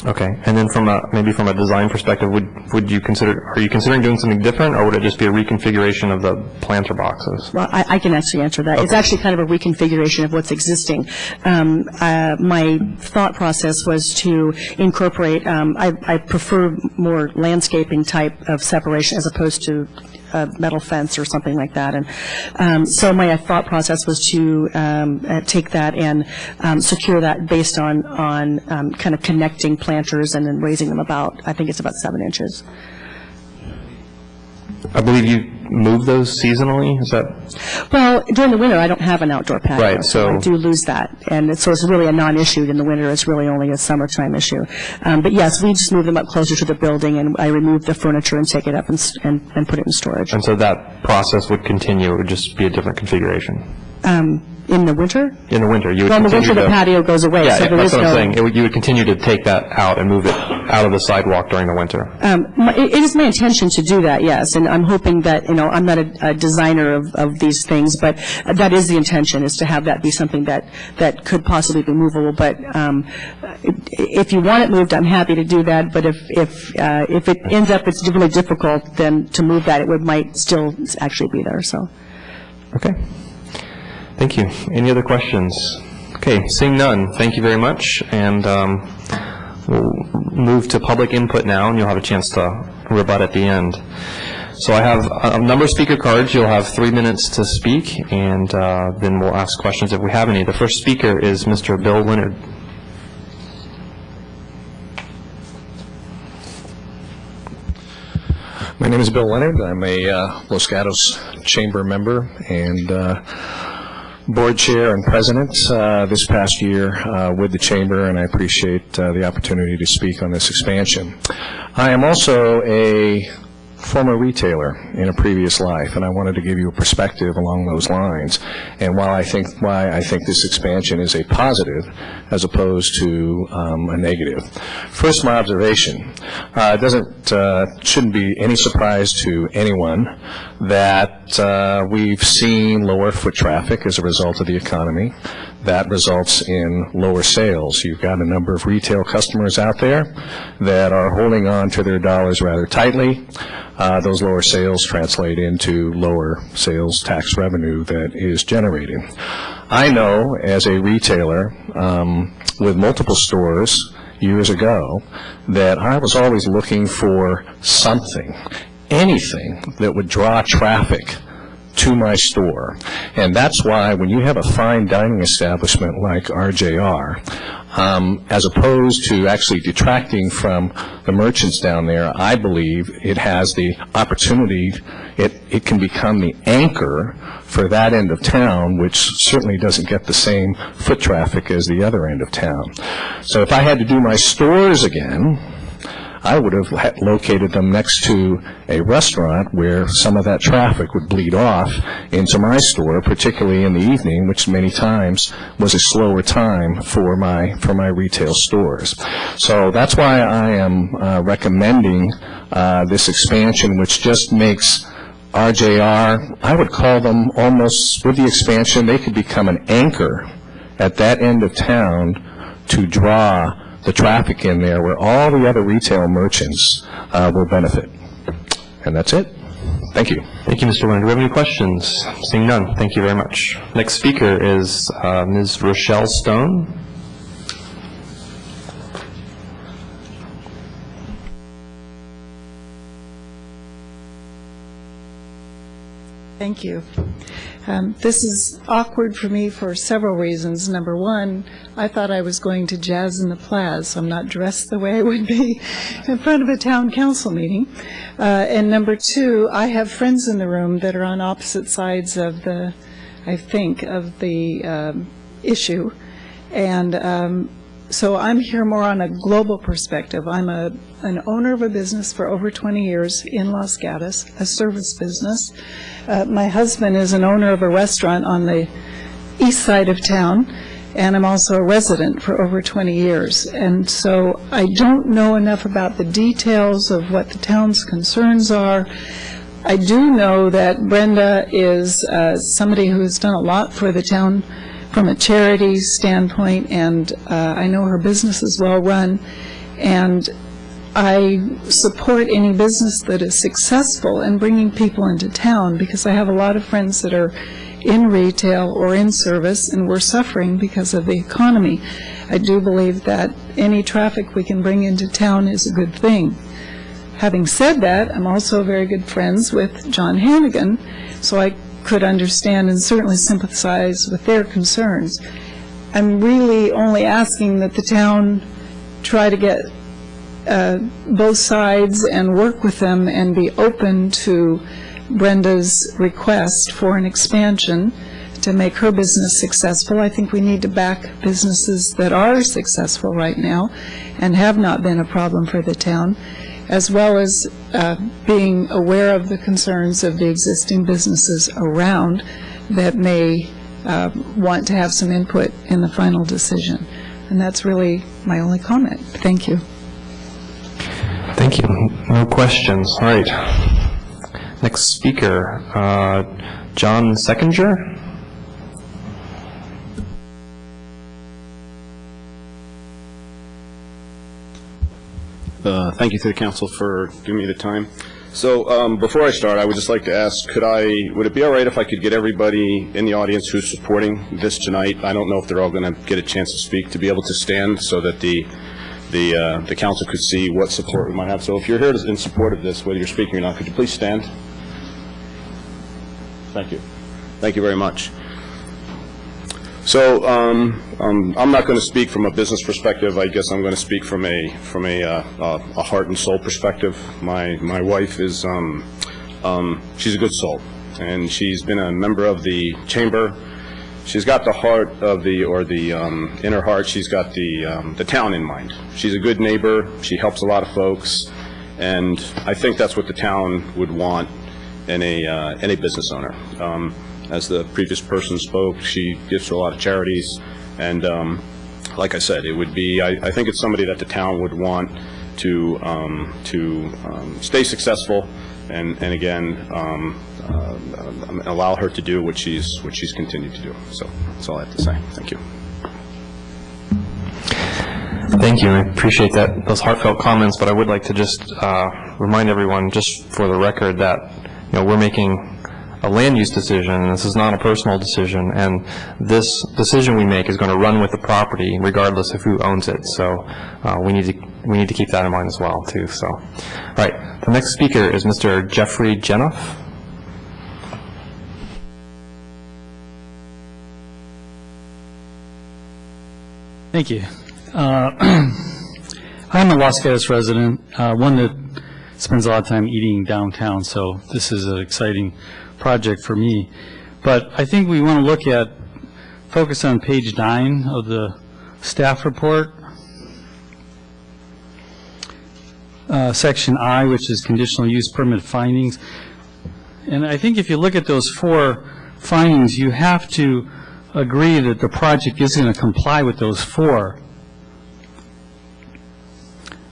Okay, and then maybe from a design perspective, are you considering doing something different, or would it just be a reconfiguration of the planter boxes? Well, I can actually answer that. Okay. It's actually kind of a reconfiguration of what's existing. My thought process was to incorporate, I prefer more landscaping type of separation as opposed to a metal fence or something like that. And so my thought process was to take that and secure that based on kind of connecting planters and then raising them about, I think it's about 7 inches. I believe you move those seasonally, is that? Well, during the winter, I don't have an outdoor patio. Right, so- I do lose that. And so it's really a non-issue in the winter. It's really only a summertime issue. But yes, we just move them up closer to the building, and I remove the furniture and take it up and put it in storage. And so that process would continue, it would just be a different configuration? In the winter? In the winter, you would Well, in the continue winter, to... the patio goes away, Yeah, so there that's is what I'm no... saying. You would continue to take that out and move it out of the sidewalk during the winter. It is my intention to do that, yes, and I'm hoping that, I'm not a designer of these things, but that is the intention, is to have that be something that could possibly be movable, but if you want it moved, I'm happy to do that, but if it ends up it's really difficult, then to move that, might still actually be there, so. Okay. Thank you. Any other questions? Okay, seeing none, thank you very much, and we'll move to public input now, and you'll have a chance to rebut at the end. So I have a number of speaker cards. You'll have 3 minutes to speak, and then we'll ask questions if we have any. The first speaker is Mr. Bill Leonard. My name is Bill Leonard. I'm a Los Gatos Chamber member and board chair and president this past year with the Chamber, and I appreciate the opportunity to speak on this expansion. I am also a former retailer in a previous life, and I wanted to give you a perspective along those lines, and why I think this expansion is a positive as opposed to a negative. First, my observation. Shouldn't be any surprise to anyone that we've seen lower foot traffic as a result of the economy. That results in lower sales. You've got a number of retail customers out there that are holding on to their dollars rather tightly. Those lower sales translate into lower sales tax revenue that is generated. I know as a retailer with multiple stores years ago that I was always looking for something, anything that would draw traffic to my store. And that's why when you have a fine dining establishment like RJR, as opposed to actually detracting from the merchants down there, I believe it has the opportunity, it can become the anchor for that end of town, which certainly doesn't get the same foot traffic as the other end of town. So if I had to do my stores again, I would have located them next to a restaurant where some of that traffic would bleed off into my store, particularly in the evening, which many times was a slower time for my retail stores. So that's why I am recommending this expansion, which just makes RJR, I would call them almost, with the expansion, they could become an anchor at that end of town to draw the traffic in there where all the other retail merchants will benefit. And that's it. Thank you. Thank you, Mr. Leonard. Do we have any questions? Seeing none, thank you very much. Next speaker is Ms. Rochelle Stone. Thank you. This is awkward for me for several reasons. Number one, I thought I was going to Jazz in the Plaza, so I'm not dressed the way I would be in front of a town council meeting. And number two, I have friends in the room that are on opposite sides of the, issue. And so I'm here more on a global perspective. I'm an owner of a business for over 20 years in Los Gatos, a service business. My husband is an owner of a restaurant on the east side of town, and I'm also a resident for over 20 years. And so I don't know enough about the details of what the town's concerns are. I do know that Brenda is somebody who has done a lot for the town from a charity standpoint, and I know her business is well run, and I support any business that is successful in bringing people into town, because I have a lot of friends that are in retail or in service, and we're suffering because of the economy. I do believe that any traffic we can bring into town is a good thing. Having said that, I'm also very good friends with John Hannigan, so I could understand and certainly sympathize with their concerns. I'm really only asking that the town try to get both sides and work with them and be open to Brenda's request for an expansion to make her business successful. I think we need to back businesses that are successful right now and have not been a problem for the town, as well as being aware of the concerns of the existing businesses around that may want to have some input in the final decision. And that's really my only comment. Thank you. Thank you. No questions. All right. Next speaker, John Seckinger. Thank you to the council for giving me the time. So before I start, I would just like to ask, would it be all right if I could get everybody in the audience who's supporting this tonight? I don't know if they're all going to get a chance to speak, to be able to stand so that the council could see what support we might have. So if you're here in support of this, whether you're speaking or not, could you please stand? Thank you. Thank you very much. So I'm not going to speak from a business perspective. I guess I'm going to speak from a heart and soul perspective. My wife is she's a good soul, and she's been a member of the chamber. She's got the heart of in her heart. She's got the town in mind. She's a good neighbor. She helps a lot of folks, and I think that's what the town would want in a business owner. As the previous person spoke, she gives to a lot of charities, and like I said, it would be, I think it's somebody that the town would want to stay successful, and again, allow her to do what she's continued to do. So that's all I have to say. Thank you. Thank you. I appreciate those heartfelt comments, but I would like to just remind everyone, just for the record, that we're making a land use decision, and this is not a personal decision, and this decision we make is going to run with the property regardless of who owns it. So we need to keep that in mind as well too. So, all right, the next speaker is Mr. Jeffrey Jenoff. Thank you. I'm a Los Gatos resident, one that spends a lot of time eating downtown, so this is an exciting project for me. But I think we want to focus on page 9 of the staff report, section I, which is conditional use permit findings. And I think if you look at those 4 findings, you have to agree that the project is going to comply with those 4.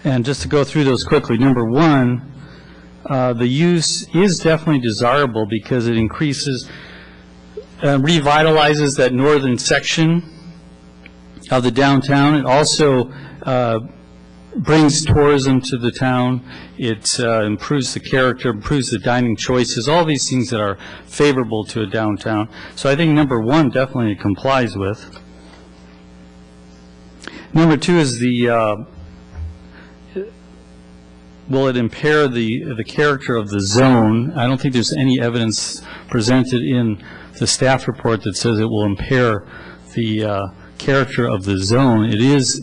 And just to go through those quickly, number 1, the use is definitely desirable because it increases, revitalizes that northern section of the downtown. It also brings tourism to the town. It improves the character, improves the dining choices, all these things that are favorable to a downtown. So I think number 1 definitely it complies with. Number 2 is the will it impair the character of the zone? I don't think there's any evidence presented in the staff report that says it will impair the character of the zone. It is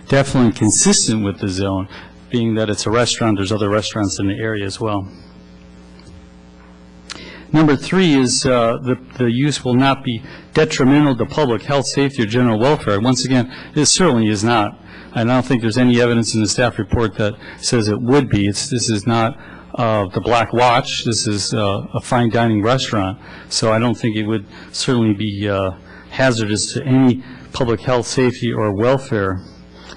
definitely consistent with the zone, being that it's a restaurant. There's other restaurants in the area as well. Number 3 is the use will not be detrimental to public health, safety, or general welfare. Once again, it certainly is not. I don't think there's any evidence in the staff report that says it would be. This is not the Black Watch. This is a fine dining restaurant. So I don't think it would certainly be hazardous to any public health, safety, or welfare.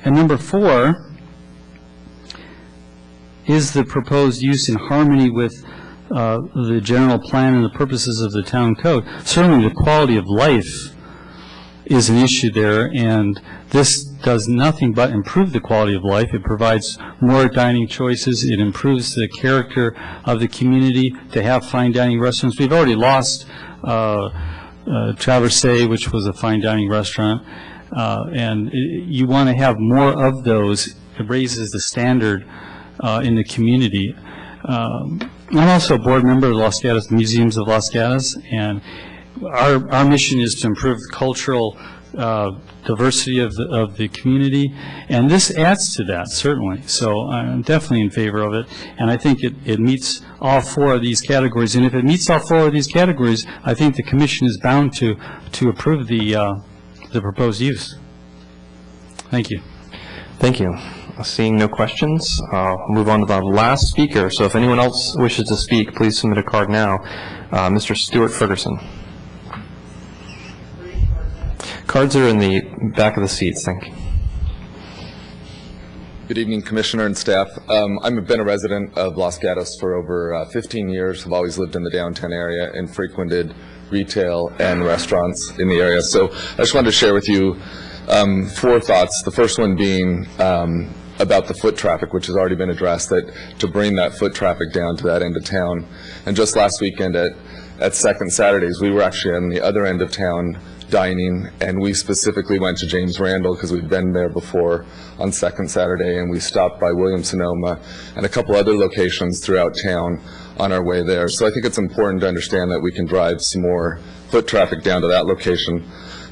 And number 4, is the proposed use in harmony with the general plan and the purposes of the town code? Certainly the quality of life is an issue there, and this does nothing but improve the quality of life. It provides more dining choices. It improves the character of the community to have fine dining restaurants. We've already lost Traverse, which was a fine dining restaurant, and you want to have more of those. It raises the standard in the community. I'm also a board member of Los Gatos Museums of Los Gatos, and our mission is to improve the cultural diversity of the community, and this adds to that, certainly. So I'm definitely in favor of it, and I think it meets all four of these categories. And if it meets all four of these categories, I think the commission is bound to approve the proposed use. Thank you. Thank you. Seeing no questions, I'll move on to the last speaker. So if anyone else wishes to speak, please submit a card now. Mr. Stuart Ferguson. Cards are in the back of the seats, thank you. Good evening, Commissioner and staff. I've been a resident of Los Gatos for over 15 years. I've always lived in the downtown area and frequented retail and restaurants in the area. So I just wanted to share with you 4 thoughts. The first one being about the foot traffic, which has already been addressed, that to bring that foot traffic down to that end of town. And just last weekend at Second Saturdays, we were actually on the other end of town dining, and we specifically went to James Randall because we'd been there before on Second Saturday, and we stopped by Williams-Sonoma and a couple other locations throughout town on our way there. So I think it's important to understand that we can drive some more foot traffic down to that location.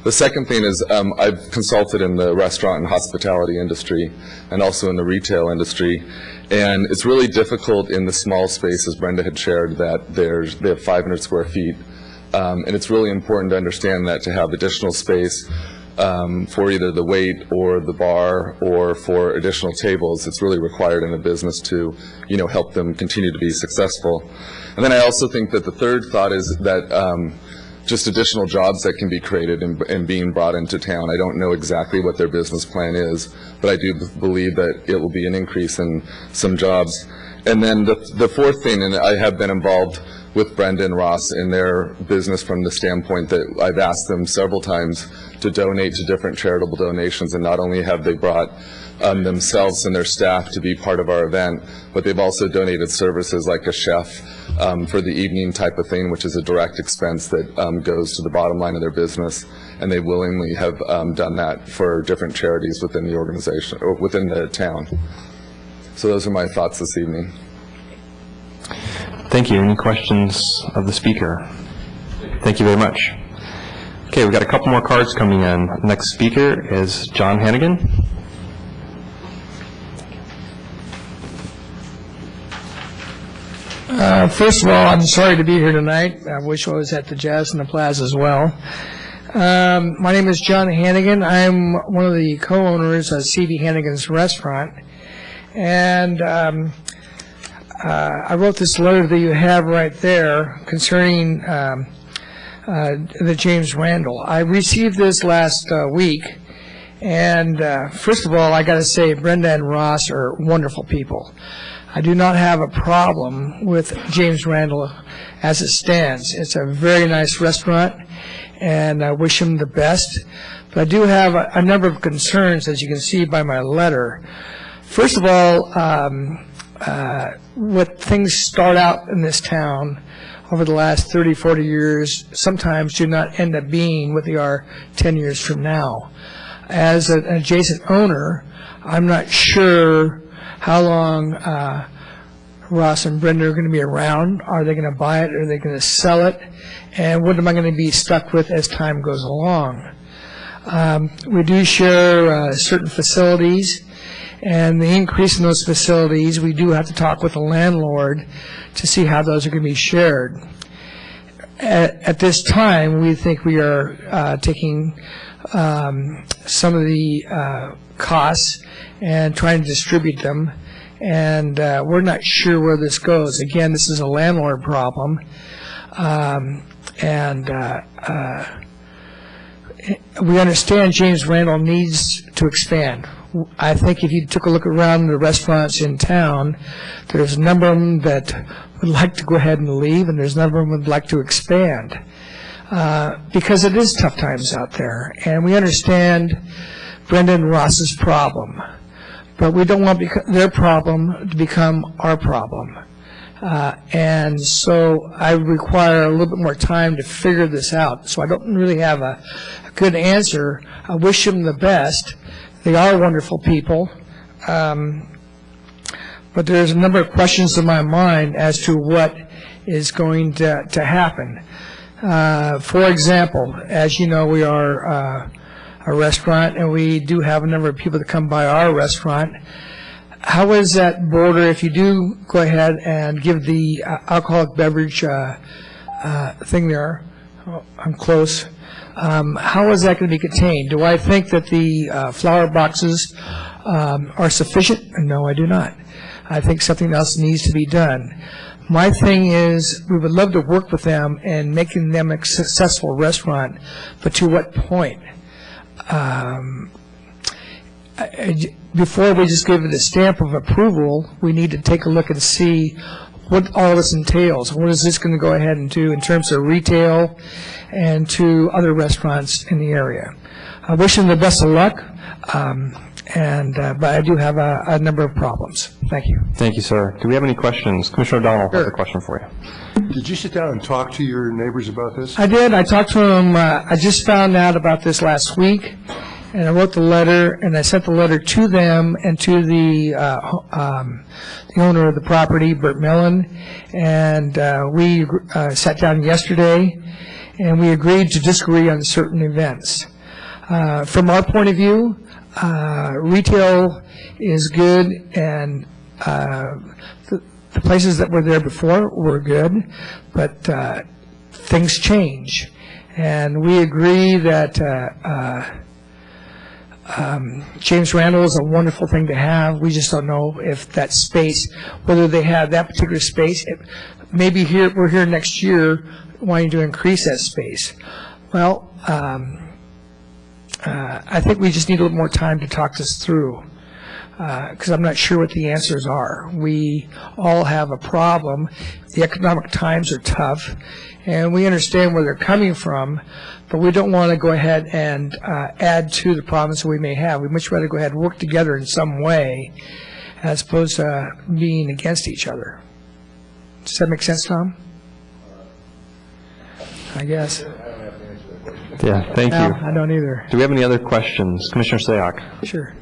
The second thing is I've consulted in the restaurant and hospitality industry and also in the retail industry, and it's really difficult in the small space, as Brenda had shared, that they have 500 square feet. And it's really important to understand that to have additional space for either the wait or the bar or for additional tables, it's really required in a business to, help them continue to be successful. And then I also think that the third thought is that just additional jobs that can be created and being brought into town. I don't know exactly what their business plan is, but I do believe that it will be an increase in some jobs. And then the fourth thing, and I have been involved with Brenda and Ross in their business from the standpoint that I've asked them several times to donate to different charitable donations, and not only have they brought themselves and their staff to be part of our event, but they've also donated services like a chef for the evening type of thing, which is a direct expense that goes to the bottom line of their business, and they willingly have done that for different charities within the organization or within the town. So those are my thoughts this evening. Thank you. Any questions of the speaker? Thank you very much. Okay, we've got a couple more cards coming in. Next speaker is John Hannigan. First of all, I'm sorry to be here tonight. I wish I was at the Jazz in the Plaza as well. My name is John Hannigan. I'm one of the co-owners of C.B. Hannigan's Restaurant. And I wrote this letter that you have right there concerning the James Randall. I received this last week, and first of all, I got to say Brenda and Ross are wonderful people. I do not have a problem with James Randall as it stands. It's a very nice restaurant, and I wish him the best. But I do have a number of concerns, as you can see by my letter. First of all, what things start out in this town over the last 30, 40 years sometimes do not end up being what they are 10 years from now. As an adjacent owner, I'm not sure how long Ross and Brenda are going to be around. Are they going to buy it? Are they going to sell it? And what am I going to be stuck with as time goes along? We do share certain facilities, and the increase in those facilities, we do have to talk with the landlord to see how those are going to be shared. At this time, we think we are taking some of the costs and trying to distribute them, and we're not sure where this goes. Again, this is a landlord problem, and we understand James Randall needs to expand. I think if you took a look around the restaurants in town, there's a number of them that would like to go ahead and leave, and there's a number of them that would like to expand, because it is tough times out there. And we understand Brenda and Ross's problem, but we don't want their problem to become our problem. And so I require a little bit more time to figure this out. So I don't really have a good answer. I wish them the best. They are wonderful people. but there's a number of questions in my mind as to what is going to happen. For example, as you know, we are a restaurant, and we do have a number of people that come by our restaurant. How is that border, if you do go ahead and give the alcoholic beverage thing there, oh, I'm close, how is that going to be contained? Do I think that the flower boxes are sufficient? No, I do not. I think something else needs to be done. My thing is, we would love to work with them and making them a successful restaurant, but to what point? Before we just give it a stamp of approval, we need to take a look and see what all this entails. What is this going to go ahead and do in terms of retail and to other restaurants in the area? I wish them the best of luck, but I do have a number of problems. Thank you. Thank you, sir. Do we have any questions? Commissioner O'Donnell has a question for you. Did you sit down and talk to your neighbors about this? I did. I talked to them. I just found out about this last week, and I wrote the letter, and I sent the letter to them and to the owner of the property, Bert Millen, and we sat down yesterday, and we agreed to disagree on certain events. From our point of view, retail is good, and the places that were there before were good, but things change. And we agree that James Randall is a wonderful thing to have. We just don't know if that space, whether they have that particular space, maybe we're here next year wanting to increase that space. Well, I think we just need a little more time to talk this through, because I'm not sure what the answers are. We all have a problem. The economic times are tough, and we understand where they're coming from, but we don't want to go ahead and add to the problems that we may have. We'd much rather go ahead and work together in some way as opposed to being against each other. Does that make sense, Tom? I guess. Yeah, thank you. I don't either. Do we have any other questions? Commissioner Sayoc. Sure.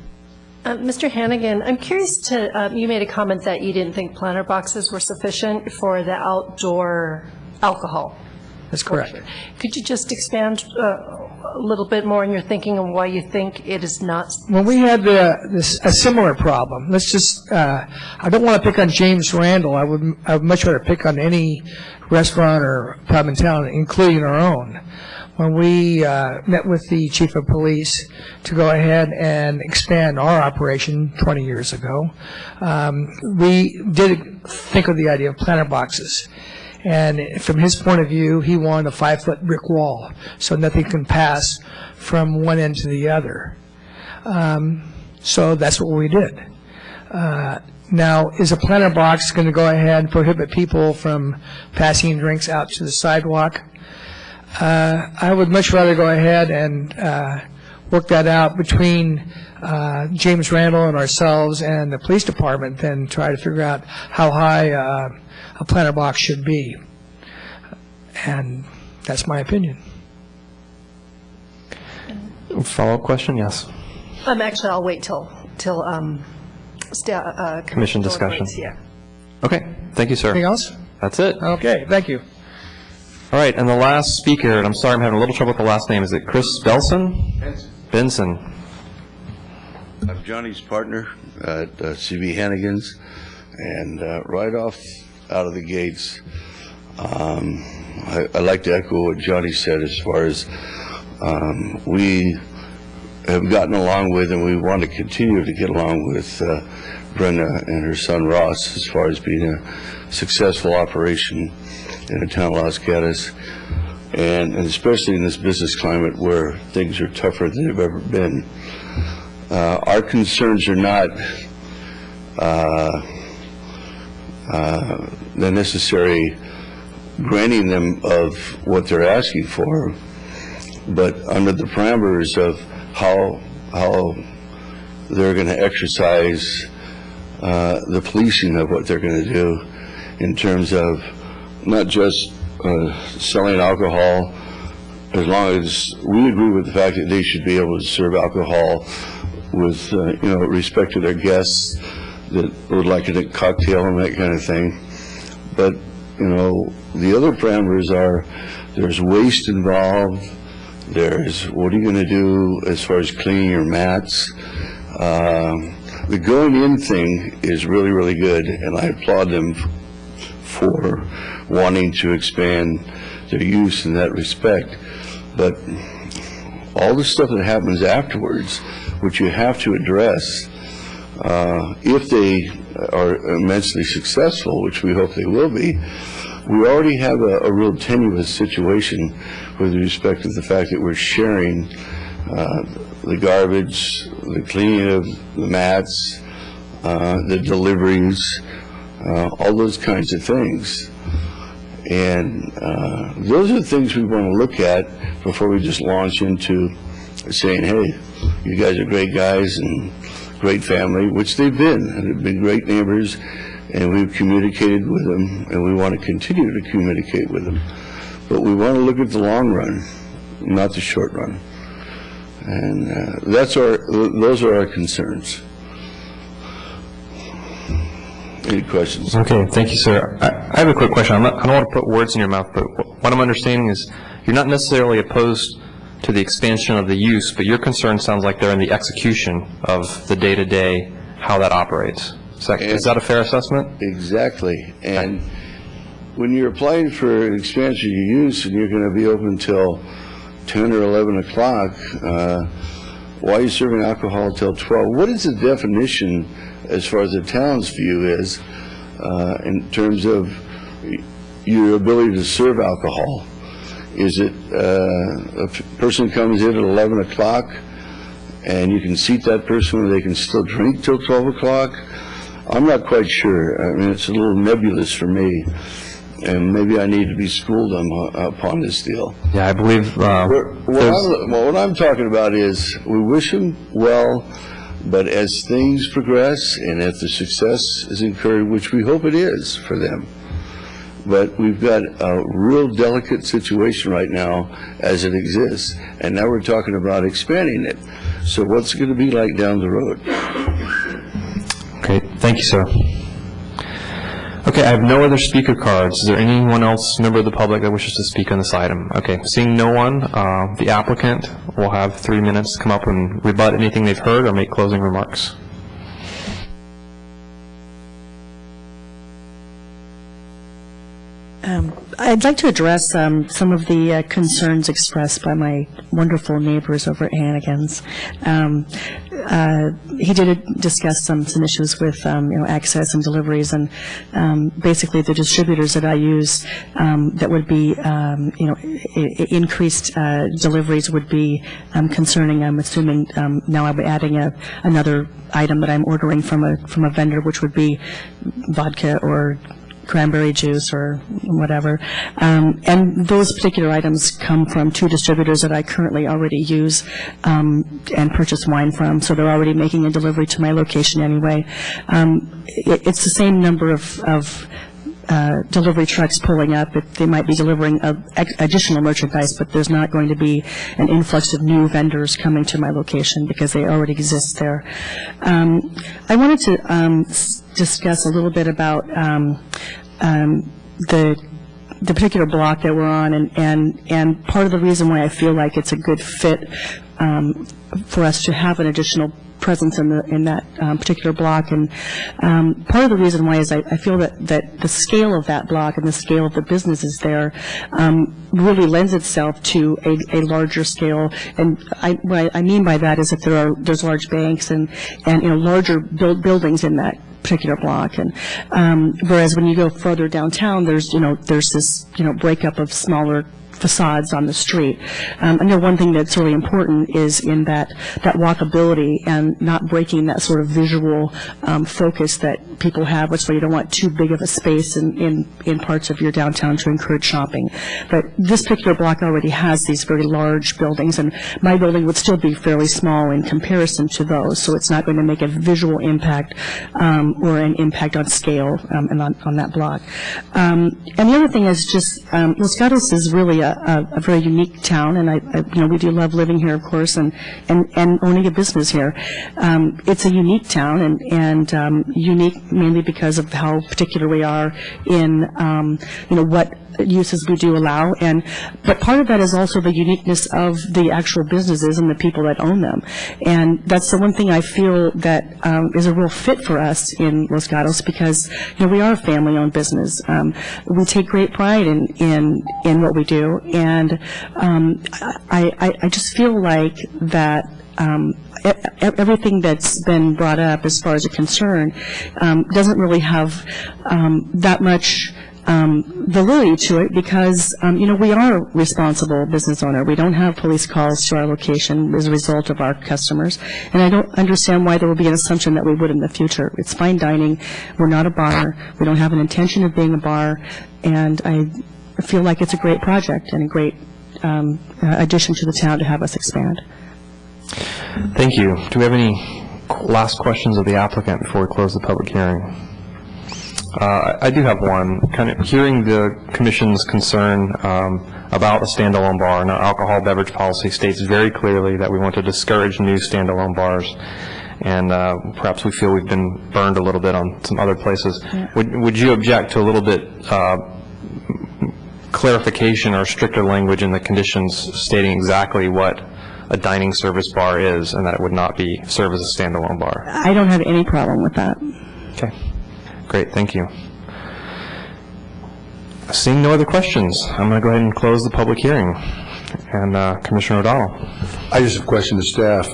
Mr. Hannigan, I'm curious to, you made a comment that you didn't think planter boxes were sufficient for the outdoor alcohol. That's correct. Could you just expand a little bit more in your thinking on why you think it is not? When we had a similar problem, let's just, I don't want to pick on James Randall. I would much rather pick on any restaurant or pub in town, including our own. When we met with the chief of police to go ahead and expand our operation 20 years ago, we did think of the idea of planter boxes. And from his point of view, he wanted a 5-foot brick wall so nothing can pass from one end to the other. So that's what we did. Now, is a planter box going to go ahead and prohibit people from passing drinks out to the sidewalk? I would much rather go ahead and work that out between James Randall and ourselves and the police department than try to figure out how high a planter box should be. And that's my opinion. Follow-up question? Yes. Actually, I'll wait till Commission discussion. Yeah. Okay, thank you, sir. Anything else? That's it. Okay, thank you. All right, and the last speaker, and I'm sorry I'm having a little trouble with the last name, is it Chris Benson? Benson. I'm Johnny's partner at C.B. Hannigan's, and right off out of the gates, I'd like to echo what Johnny said as far as we have gotten along with, and we want to continue to get along with Brenda and her son Ross as far as being a successful operation in the town of Los Gatos, and especially in this business climate where things are tougher than they've ever been. Our concerns are not the necessary granting them of what they're asking for, but under the parameters of how they're going to exercise the policing of what they're going to do in terms of not just selling alcohol, as long as we agree with the fact that they should be able to serve alcohol with respect to their guests, that would like a cocktail and that kind of thing. But, the other parameters are, there's waste involved, there's what are you going to do as far as cleaning your mats. The going in thing is really, really good, and I applaud them for wanting to expand their use in that respect. But all the stuff that happens afterwards, which you have to address, if they are immensely successful, which we hope they will be, we already have a real tenuous situation with respect to the fact that we're sharing the garbage, the cleaning of the mats, the deliveries, all those kinds of things. And those are the things we want to look at before we just launch into saying, hey, you guys are great guys and great family, which they've been. And they've been great neighbors, and we've communicated with them, and we want to continue to communicate with them. But we want to look at the long run, not the short run. And those are our concerns. Any questions? Okay, thank you, sir. I have a quick question. I don't want to put words in your mouth, but what I'm understanding is you're not necessarily opposed to the expansion of the use, but your concern sounds like they're in the execution of the day-to-day, how that operates. Is that a fair assessment? Exactly. And when you're applying for an expansion of your use and you're going to be open until 10 or 11 o'clock, why are you serving alcohol until 12? What is the definition, as far as the town's view is, in terms of your ability to serve alcohol? Is it a person comes in at 11 o'clock and you can seat that person where they can still drink till 12 o'clock? I'm not quite sure. I mean, it's a little nebulous for me, and maybe I need to be schooled upon this deal. Yeah, I believe... what I'm talking about is we wish them well, but as things progress and if the success is incurred, which we hope it is for them, but we've got a real delicate situation right now as it exists, and now we're talking about expanding it. So what's it going to be like down the road? Okay, thank you, sir. Okay, I have no other speaker cards. Is there anyone else, member of the public, that wishes to speak on this item? Okay, seeing no one, the applicant will have 3 minutes to come up and rebut anything they've heard or make closing remarks. I'd like to address some of the concerns expressed by my wonderful neighbors over at Hannigan's. He did discuss some issues with access and deliveries, and basically the distributors that I use that would be increased deliveries would be concerning. I'm assuming now I'm adding another item that I'm ordering from a vendor, which would be vodka or cranberry juice or whatever. And those particular items come from 2 distributors that I currently already use and purchase wine from, so they're already making a delivery to my location anyway. It's the same number of delivery trucks pulling up. They might be delivering additional merchandise, but there's not going to be an influx of new vendors coming to my location because they already exist there. I wanted to discuss a little bit about the particular block that we're on, and part of the reason why I feel like it's a good fit for us to have an additional presence in that particular block. And part of the reason why is I feel that the scale of that block and the scale of the businesses there really lends itself to a larger scale. And what I mean by that is that there's large banks and larger buildings in that particular block, and whereas when you go further downtown, there's this breakup of smaller facades on the street. I know one thing that's really important is in that walkability and not breaking that sort of visual focus that people have, which is why you don't want too big of a space in parts of your downtown to encourage shopping. But this particular block already has these very large buildings, and my building would still be fairly small in comparison to those, so it's not going to make a visual impact or an impact on scale and on that block. And the other thing is just Los Gatos is really a very unique town, and we do love living here, of course, and owning a business here. It's a unique town, and unique mainly because of how particular we are in, what uses we do allow, but part of that is also the uniqueness of the actual businesses and the people that own them. And that's the one thing I feel that is a real fit for us in Los Gatos, because we are a family-owned business. We take great pride in what we do, and I just feel like that everything that's been brought up as far as a concern doesn't really have that much validity to it, because we are a responsible business owner. We don't have police calls to our location as a result of our customers, and I don't understand why there would be an assumption that we would in the future. It's fine dining. We're not a bar. We don't have an intention of being a bar, and I feel like it's a great project and a great addition to the town to have us expand. Thank you. Do we have any last questions of the applicant before we close the public hearing? I do have one. Kind of hearing the Commission's concern about a standalone bar. Now, alcohol beverage policy states very clearly that we want to discourage new standalone bars, and perhaps we feel we've been burned a little bit on some other places. Yeah. Would you object to a little bit clarification or stricter language in the conditions stating exactly what a dining service bar is, and that it would not be serve as a standalone bar? I don't have any problem with that. Okay. Great, thank you. Seeing no other questions, I'm going to go ahead and close the public hearing. And Commissioner O'Donnell. I just have a question to staff.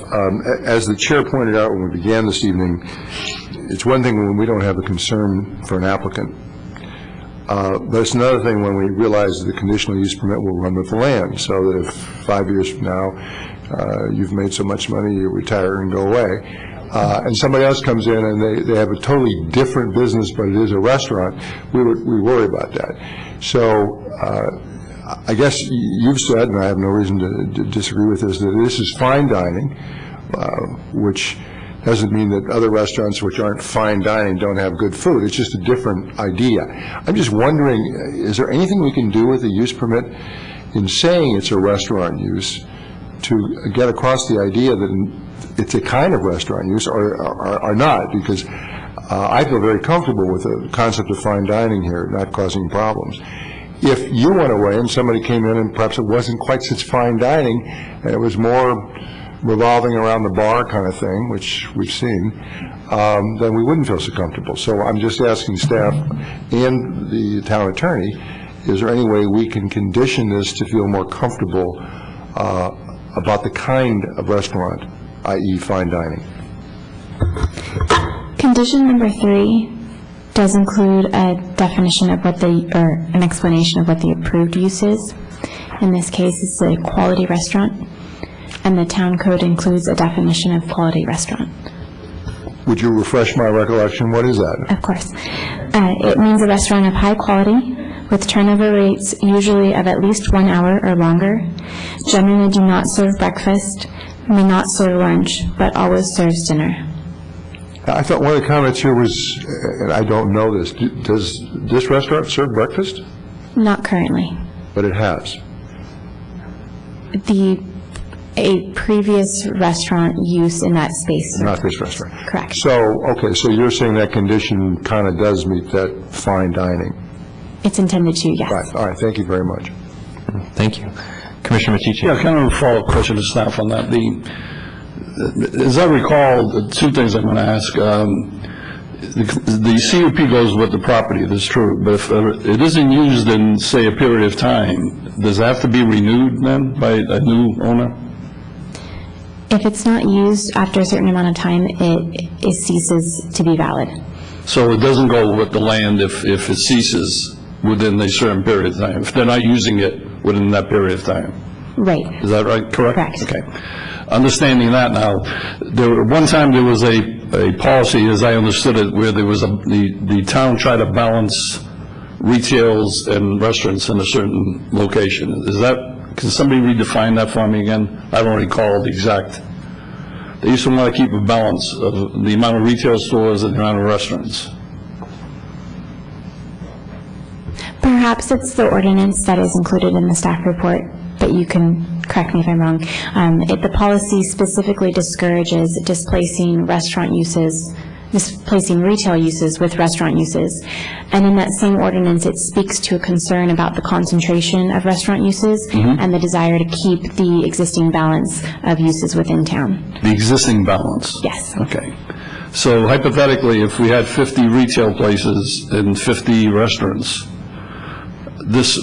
As the chair pointed out when we began this evening, it's one thing when we don't have a concern for an applicant, but it's another thing when we realize that the conditional use permit will run with the land, so that if 5 years from now you've made so much money, you retire and go away. And somebody else comes in and they have a totally different business, but it is a restaurant, we worry about that. So I guess you've said, and I have no reason to disagree with this, that this is fine dining, which doesn't mean that other restaurants which aren't fine dining don't have good food. It's just a different idea. I'm just wondering, is there anything we can do with the use permit in saying it's a restaurant use to get across the idea that it's a kind of restaurant use or not? Because I feel very comfortable with the concept of fine dining here not causing problems. If you went away and somebody came in and perhaps it wasn't quite such fine dining and it was more revolving around the bar kind of thing, which we've seen, then we wouldn't feel so comfortable. So I'm just asking staff and the town attorney, is there any way we can condition this to feel more comfortable about the kind of restaurant, i.e. fine dining? Condition number 3 does include a definition of what an explanation of what the approved use is. In this case, it's a quality restaurant, and the town code includes a definition of quality restaurant. Would you refresh my recollection? What is that? Of course. It means a restaurant of high quality with turnover rates usually of at least 1 hour or longer, generally do not serve breakfast, may not serve lunch, but always serves dinner. I thought one of the comments here was, and I don't know this, does this restaurant serve breakfast? Not currently. But it has. A previous restaurant use in that space. Not this restaurant. Correct. So, okay, so you're saying that condition kind of does meet that fine dining? It's intended to, yes. Right, all right, thank you very much. Thank you. Commissioner Matici. Yeah, kind of a follow-up question to staff on that. As I recall, two things I'm going to ask. The CUP goes with the property, that's true, but if it isn't used in, say, a period of time, does it have to be renewed then by a new owner? If it's not used after a certain amount of time, it ceases to be valid. So it doesn't go with the land if it ceases within a certain period of time, if they're not using it within that period of time? Right. Is that right? Correct? Correct. Okay. Understanding that now, one time there was a policy, as I understood it, where there was the town tried to balance retails and restaurants in a certain location. Can somebody redefine that for me again? I don't recall the exact. They used to want to keep a balance of the amount of retail stores and the amount of restaurants. Perhaps it's the ordinance that is included in the staff report, but you can correct me if I'm wrong. The policy specifically discourages displacing retail uses with restaurant uses. And in that same ordinance, it speaks to a concern about the concentration of restaurant uses and the desire to keep the existing balance of uses within town. The existing balance? Yes. Okay. So hypothetically, if we had 50 retail places and 50 restaurants, this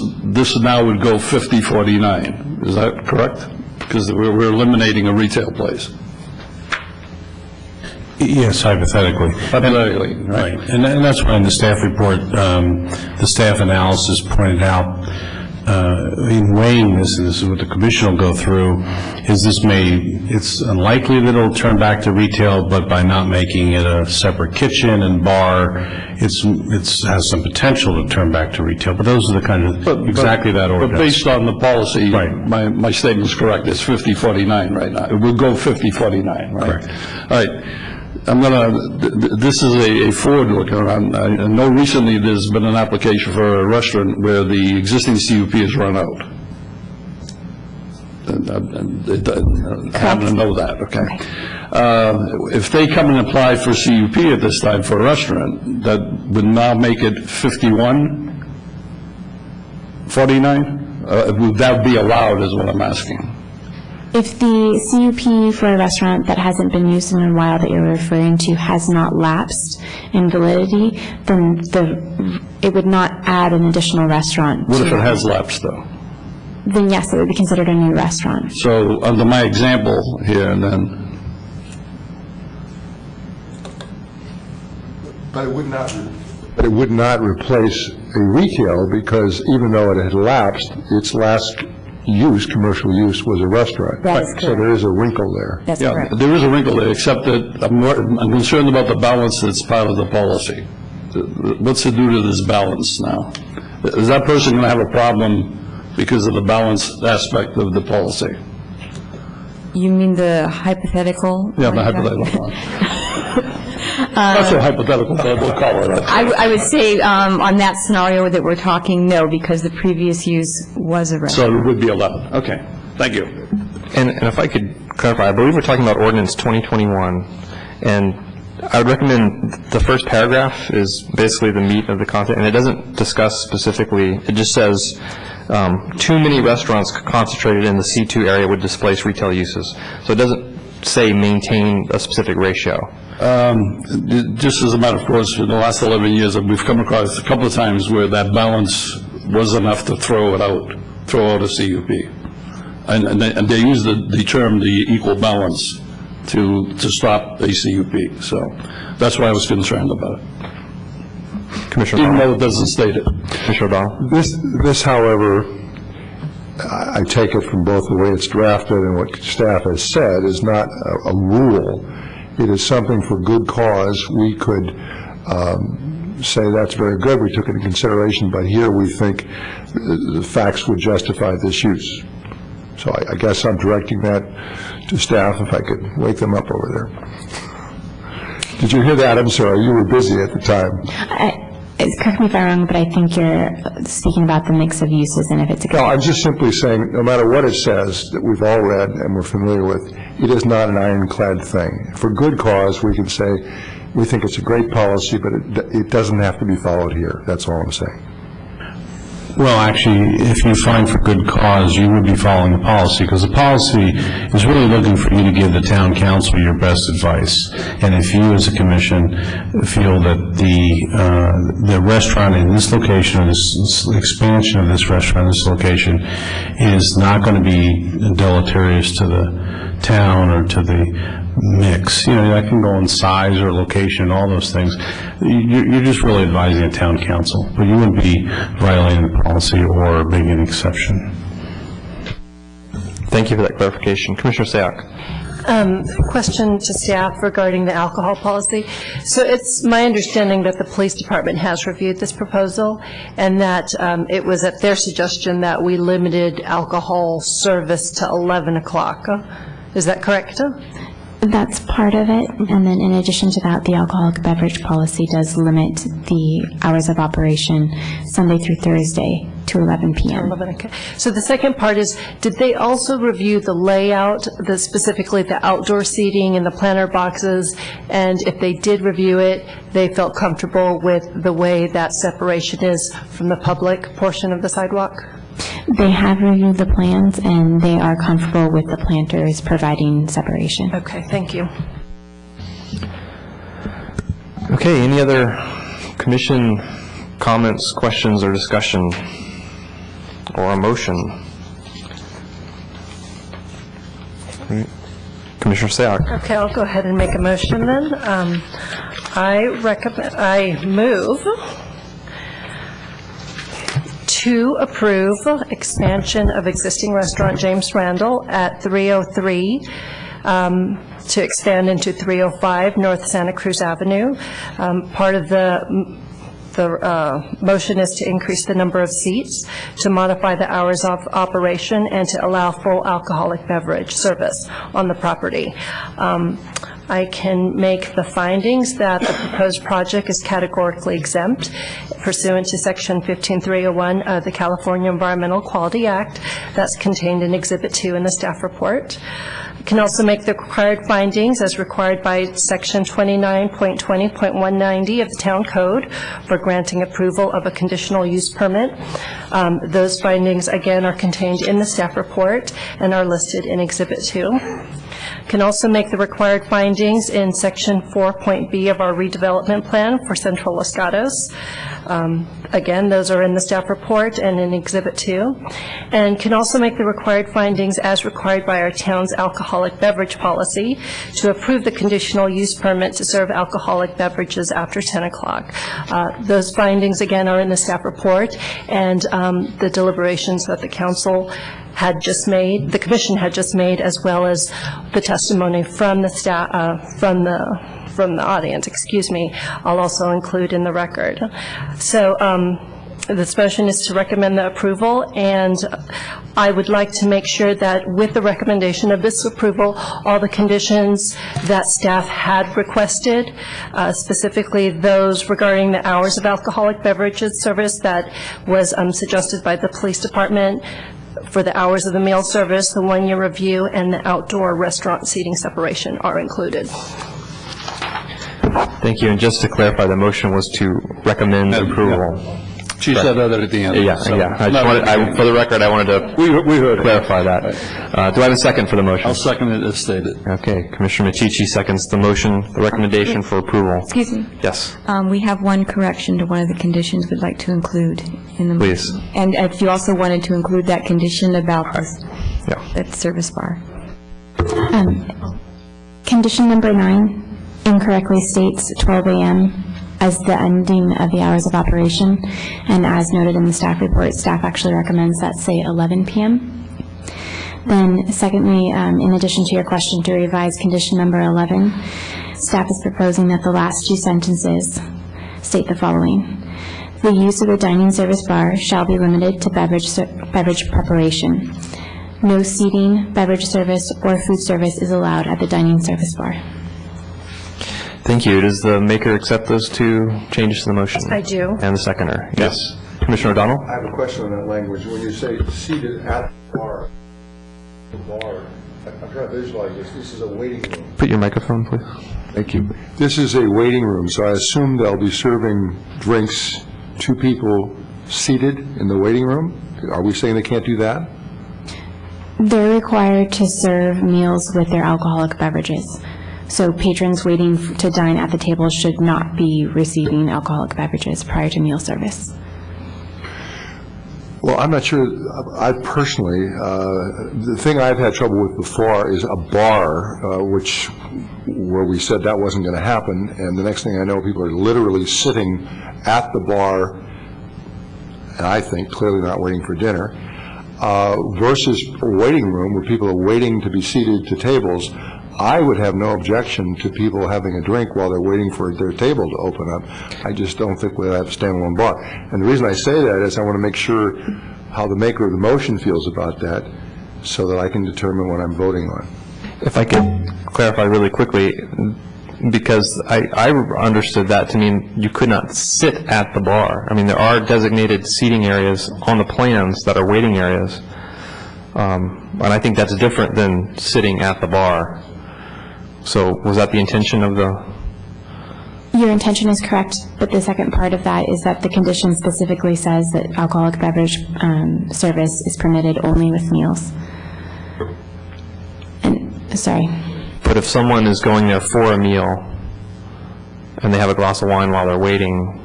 now would go 50-49. Is that correct? Because we're eliminating a retail place. Yes, hypothetically. Hypothetically, right. And that's why in the staff report, the staff analysis pointed out, in weighing this, and this is what the commission will go through, is it's unlikely that it'll turn back to retail, but by not making it a separate kitchen and bar, it has some potential to turn back to retail. But those are the kind of, exactly that ordinance. But based on the policy, right. my statement's correct, it's 50-49 right now. It will go 50-49, right? Correct. All right. This is a forward look around. I know recently there's been an application for a restaurant where the existing CUP has run out. I happen to know that, okay. If they come and apply for CUP at this time for a restaurant, that would now make it 51-49? Would that be allowed is what I'm asking. If the CUP for a restaurant that hasn't been used in a while that you're referring to has not lapsed in validity, then it would not add an additional restaurant. What if it has lapsed, though? Then yes, it would be considered a new restaurant. So under my example here, and then... But it would not replace a retail, because even though it had lapsed, its last use, commercial use, was a restaurant. That is correct. So there is a wrinkle there. That's Yeah, correct. there is a wrinkle there, except that I'm concerned about the balance that's part of the policy. What's to do to this balance now? Is that person going to have a problem because of the balance aspect of the policy? You mean the hypothetical? Yeah, the hypothetical. That's a hypothetical, but we'll call it. I would say on that scenario that we're talking, no, because the previous use was a restaurant. So it would be 11. Okay, thank you. And if I could clarify, I believe we're talking about ordinance 2021, and I would recommend the first paragraph is basically the meat of the content, and it doesn't discuss specifically, it just says too many restaurants concentrated in the C2 area would displace retail uses. So it doesn't say maintain a specific ratio. Just as a matter of course, in the last 11 years, we've come across a couple of times where that balance was enough to throw out a CUP. And they use the term, the equal balance, to stop a CUP. So that's why I was concerned about it. Commissioner Even O'Donnell. though it doesn't state it. Commissioner O'Donnell. This, however, I take it from both the way it's drafted and what staff has said, is not a rule. It is something for good cause. We could say that's very good, we took it into consideration, but here we think the facts would justify this use. So I guess I'm directing that to staff, if I could wake them up over there. Did you hear that? I'm sorry, you were busy at the time. Correct me if I'm wrong, but I think you're speaking about the mix of uses and if it's a good... No, I'm just simply saying, no matter what it says that we've all read and we're familiar with, it is not an ironclad thing. For good cause, we can say, we think it's a great policy, but it doesn't have to be followed here. That's all I'm saying. Well, actually, if you find for good cause, you would be following the policy, because the policy is really looking for you to give the town council your best advice. And if you, as a commission, feel that the restaurant in this location, or this expansion of this restaurant in this location, is not going to be deleterious to the town or to the mix, that can go in size or location, all those things. You're just really advising a town council, but you wouldn't be violating the policy or making an exception. Thank you for that clarification. Commissioner Sayak. Question to staff regarding the alcohol policy. So it's my understanding that the police department has reviewed this proposal, and that it was at their suggestion that we limited alcohol service to 11 o'clock. Is that correct? That's part of it, and then in addition to that, the alcoholic beverage policy does limit the hours of operation Sunday through Thursday to 11 p.m. 11, okay. So the second part is, did they also review the layout, specifically the outdoor seating and the planter boxes? And if they did review it, they felt comfortable with the way that separation is from the public portion of the sidewalk? They have reviewed the plans, and they are comfortable with the planters providing separation. Okay, thank you. Okay, any other commission comments, questions, or discussion, or a motion? Commissioner Sayok. Okay, I'll go ahead and make a motion then. I move to approve expansion of existing restaurant James Randall at 303 to expand into 305 North Santa Cruz Avenue. Part of the motion is to increase the number of seats, to modify the hours of operation, and to allow full alcoholic beverage service on the property. I can make the findings that the proposed project is categorically exempt pursuant to Section 15301 of the California Environmental Quality Act. That's contained in Exhibit 2 in the staff report. I can also make the required findings as required by Section 29.20.190 of the Town Code for granting approval of a conditional use permit. Those findings, again, are contained in the staff report and are listed in Exhibit 2. Can also make the required findings in Section 4.B of our redevelopment plan for Central Los Gatos. Again, those are in the staff report and in Exhibit 2. And can also make the required findings as required by our town's alcoholic beverage policy to approve the conditional use permit to serve alcoholic beverages after 10 o'clock. Those findings, again, are in the staff report, and the deliberations that the council had just made, the commission had just made, as well as the testimony from the staff, from the audience, excuse me, I'll also include in the record. So this motion is to recommend the approval, and I would like to make sure that with the recommendation of this approval, all the conditions that staff had requested, specifically those regarding the hours of alcoholic beverages service that was suggested by the police department, for the hours of the meal service, the one-year review, and the outdoor restaurant seating separation are included. Thank you. And just to clarify, the motion was to recommend approval. She said that at the end. Yeah. so- I just wanted, for the record, I wanted to We heard it. clarify that. Do I have a second for the motion? I'll second it as stated. Okay. Commissioner Matici seconds the motion, the recommendation for approval. Excuse me. Yes. We have one correction to one of the conditions we'd like to include in the motion. Please. And if you also wanted to include that condition about Yeah. that service bar. Condition number 9 incorrectly states 12 a.m. as the ending of the hours of operation, and as noted in the staff report, staff actually recommends that say 11 p.m. Then secondly, in addition to your question to revise condition number 11, staff is proposing that the last two sentences state the following: the use of the dining service bar shall be limited to beverage preparation. No seating, beverage service, or food service is allowed at the dining service bar. Thank you. Does the maker accept those two changes to the motion? I do. And the seconder? Yes. Commissioner O'Donnell? I have a question on that language. When you say seated at the bar, I'm trying to visualize this. This is a waiting room. Put your microphone, please. Thank you. This is a waiting room, so I assume they'll be serving drinks to people seated in the waiting room? Are we saying they can't do that? They're required to serve meals with their alcoholic beverages. So patrons waiting to dine at the table should not be receiving alcoholic beverages prior to meal service. Well, I'm not sure. I personally, the thing I've had trouble with before is a bar, where we said that wasn't going to happen, and the next thing I know, people are literally sitting at the bar, and I think clearly not waiting for dinner, versus a waiting room where people are waiting to be seated to tables. I would have no objection to people having a drink while they're waiting for their table to open up. I just don't think we'll have a standalone bar. And the reason I say that is I want to make sure how the maker of the motion feels about that so that I can determine what I'm voting on. If I could clarify really quickly, because I understood that to mean you could not sit at the bar. I mean, there are designated seating areas on the plans that are waiting areas, and I think that's different than sitting at the bar. So was that the intention of the... Your intention is correct, but the second part of that is that the condition specifically says that alcoholic beverage service is permitted only with meals. And, sorry. But if someone is going there for a meal and they have a glass of wine while they're waiting,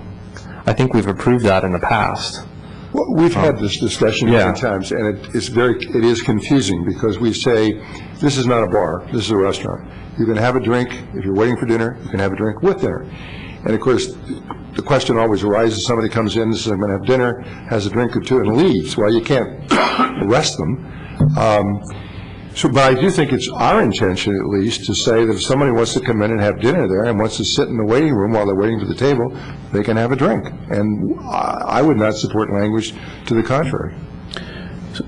I think we've approved that in the past. Well, we've had this discussion Yeah. many times, and it is confusing, because we say, this is not a bar, this is a restaurant. You can have a drink, if you're waiting for dinner, you can have a drink with dinner. And of course, the question always arises, somebody comes in, says, I'm going to have dinner, has a drink or two, and leaves. Well, you can't arrest them. But I do think it's our intention, at least, to say that if somebody wants to come in and have dinner there and wants to sit in the waiting room while they're waiting for the table, they can have a drink. And I would not support language to the contrary.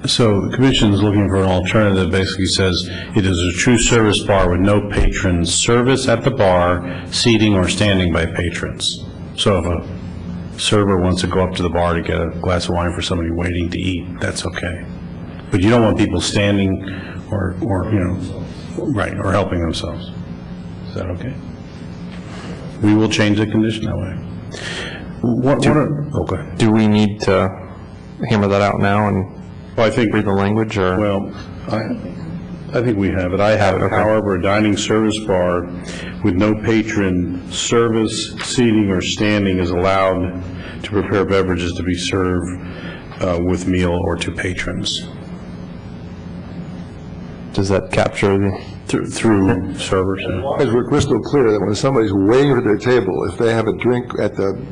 So the commission is looking for an alternative that basically says it is a true service bar with no patron service at the bar, seating or standing by patrons. So if a server wants to go up to the bar to get a glass of wine for somebody waiting to eat, that's okay. But you don't want people standing or or helping themselves. Is that okay? We will change the condition that way. Do we need to hammer that out now and read the language, or? Well, I think we have it. I have it. Okay. However, a dining service bar with no patron service, seating, or standing is allowed to prepare beverages to be served with meal or to patrons. Does that capture the... Through servers? As we're crystal clear that when somebody's waiting for their table, if they have a drink at the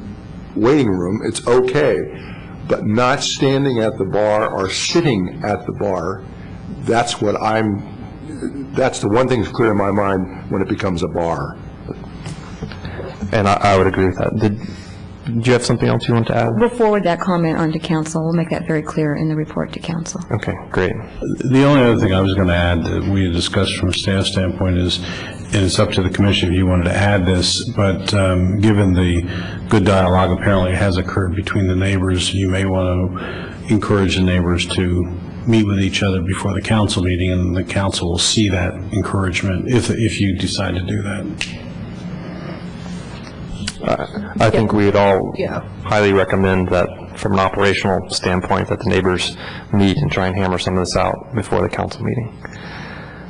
waiting room, it's okay. But not standing at the bar or sitting at the bar, that's the one thing that's clear in my mind when it becomes a bar. And I would agree with that. Do you have something else you want to add? We'll forward that comment on to council. We'll make that very clear in the report to council. Okay, great. The only other thing I was going to add that we had discussed from a staff standpoint is, and it's up to the commission if you wanted to add this, but given the good dialogue apparently has occurred between the neighbors, you may want to encourage the neighbors to meet with each other before the council meeting, and the council will see that encouragement if you decide to do that. I think we would all highly recommend that from an operational standpoint that the neighbors meet and try and hammer some of this out before the council meeting.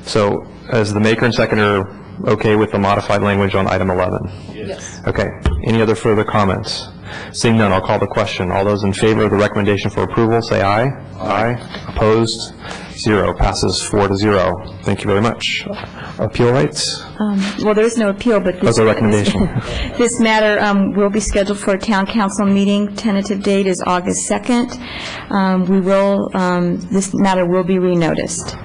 So is the maker and seconder okay with the modified language on item 11? Yes. Okay. Any other further comments? Seeing none, I'll call the question. All those in favor of the recommendation for approval, say aye. Aye. Opposed? 0. Passes 4-0. Thank you very much. Appeal rights? Well, there is no appeal, but That's a recommendation. this matter will be scheduled for a town council meeting. Tentative date is August 2nd. This matter will be renoticed.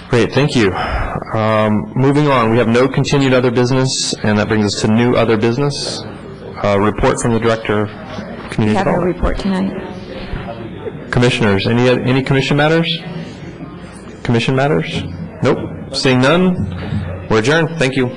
Great, thank you. Moving on, we have no continued other business, and that brings us to new other business. Report from the Director of We Community have no Development. report tonight. Commissioners, any commission matters? Commission matters? Nope. Seeing none, we're adjourned. Thank you.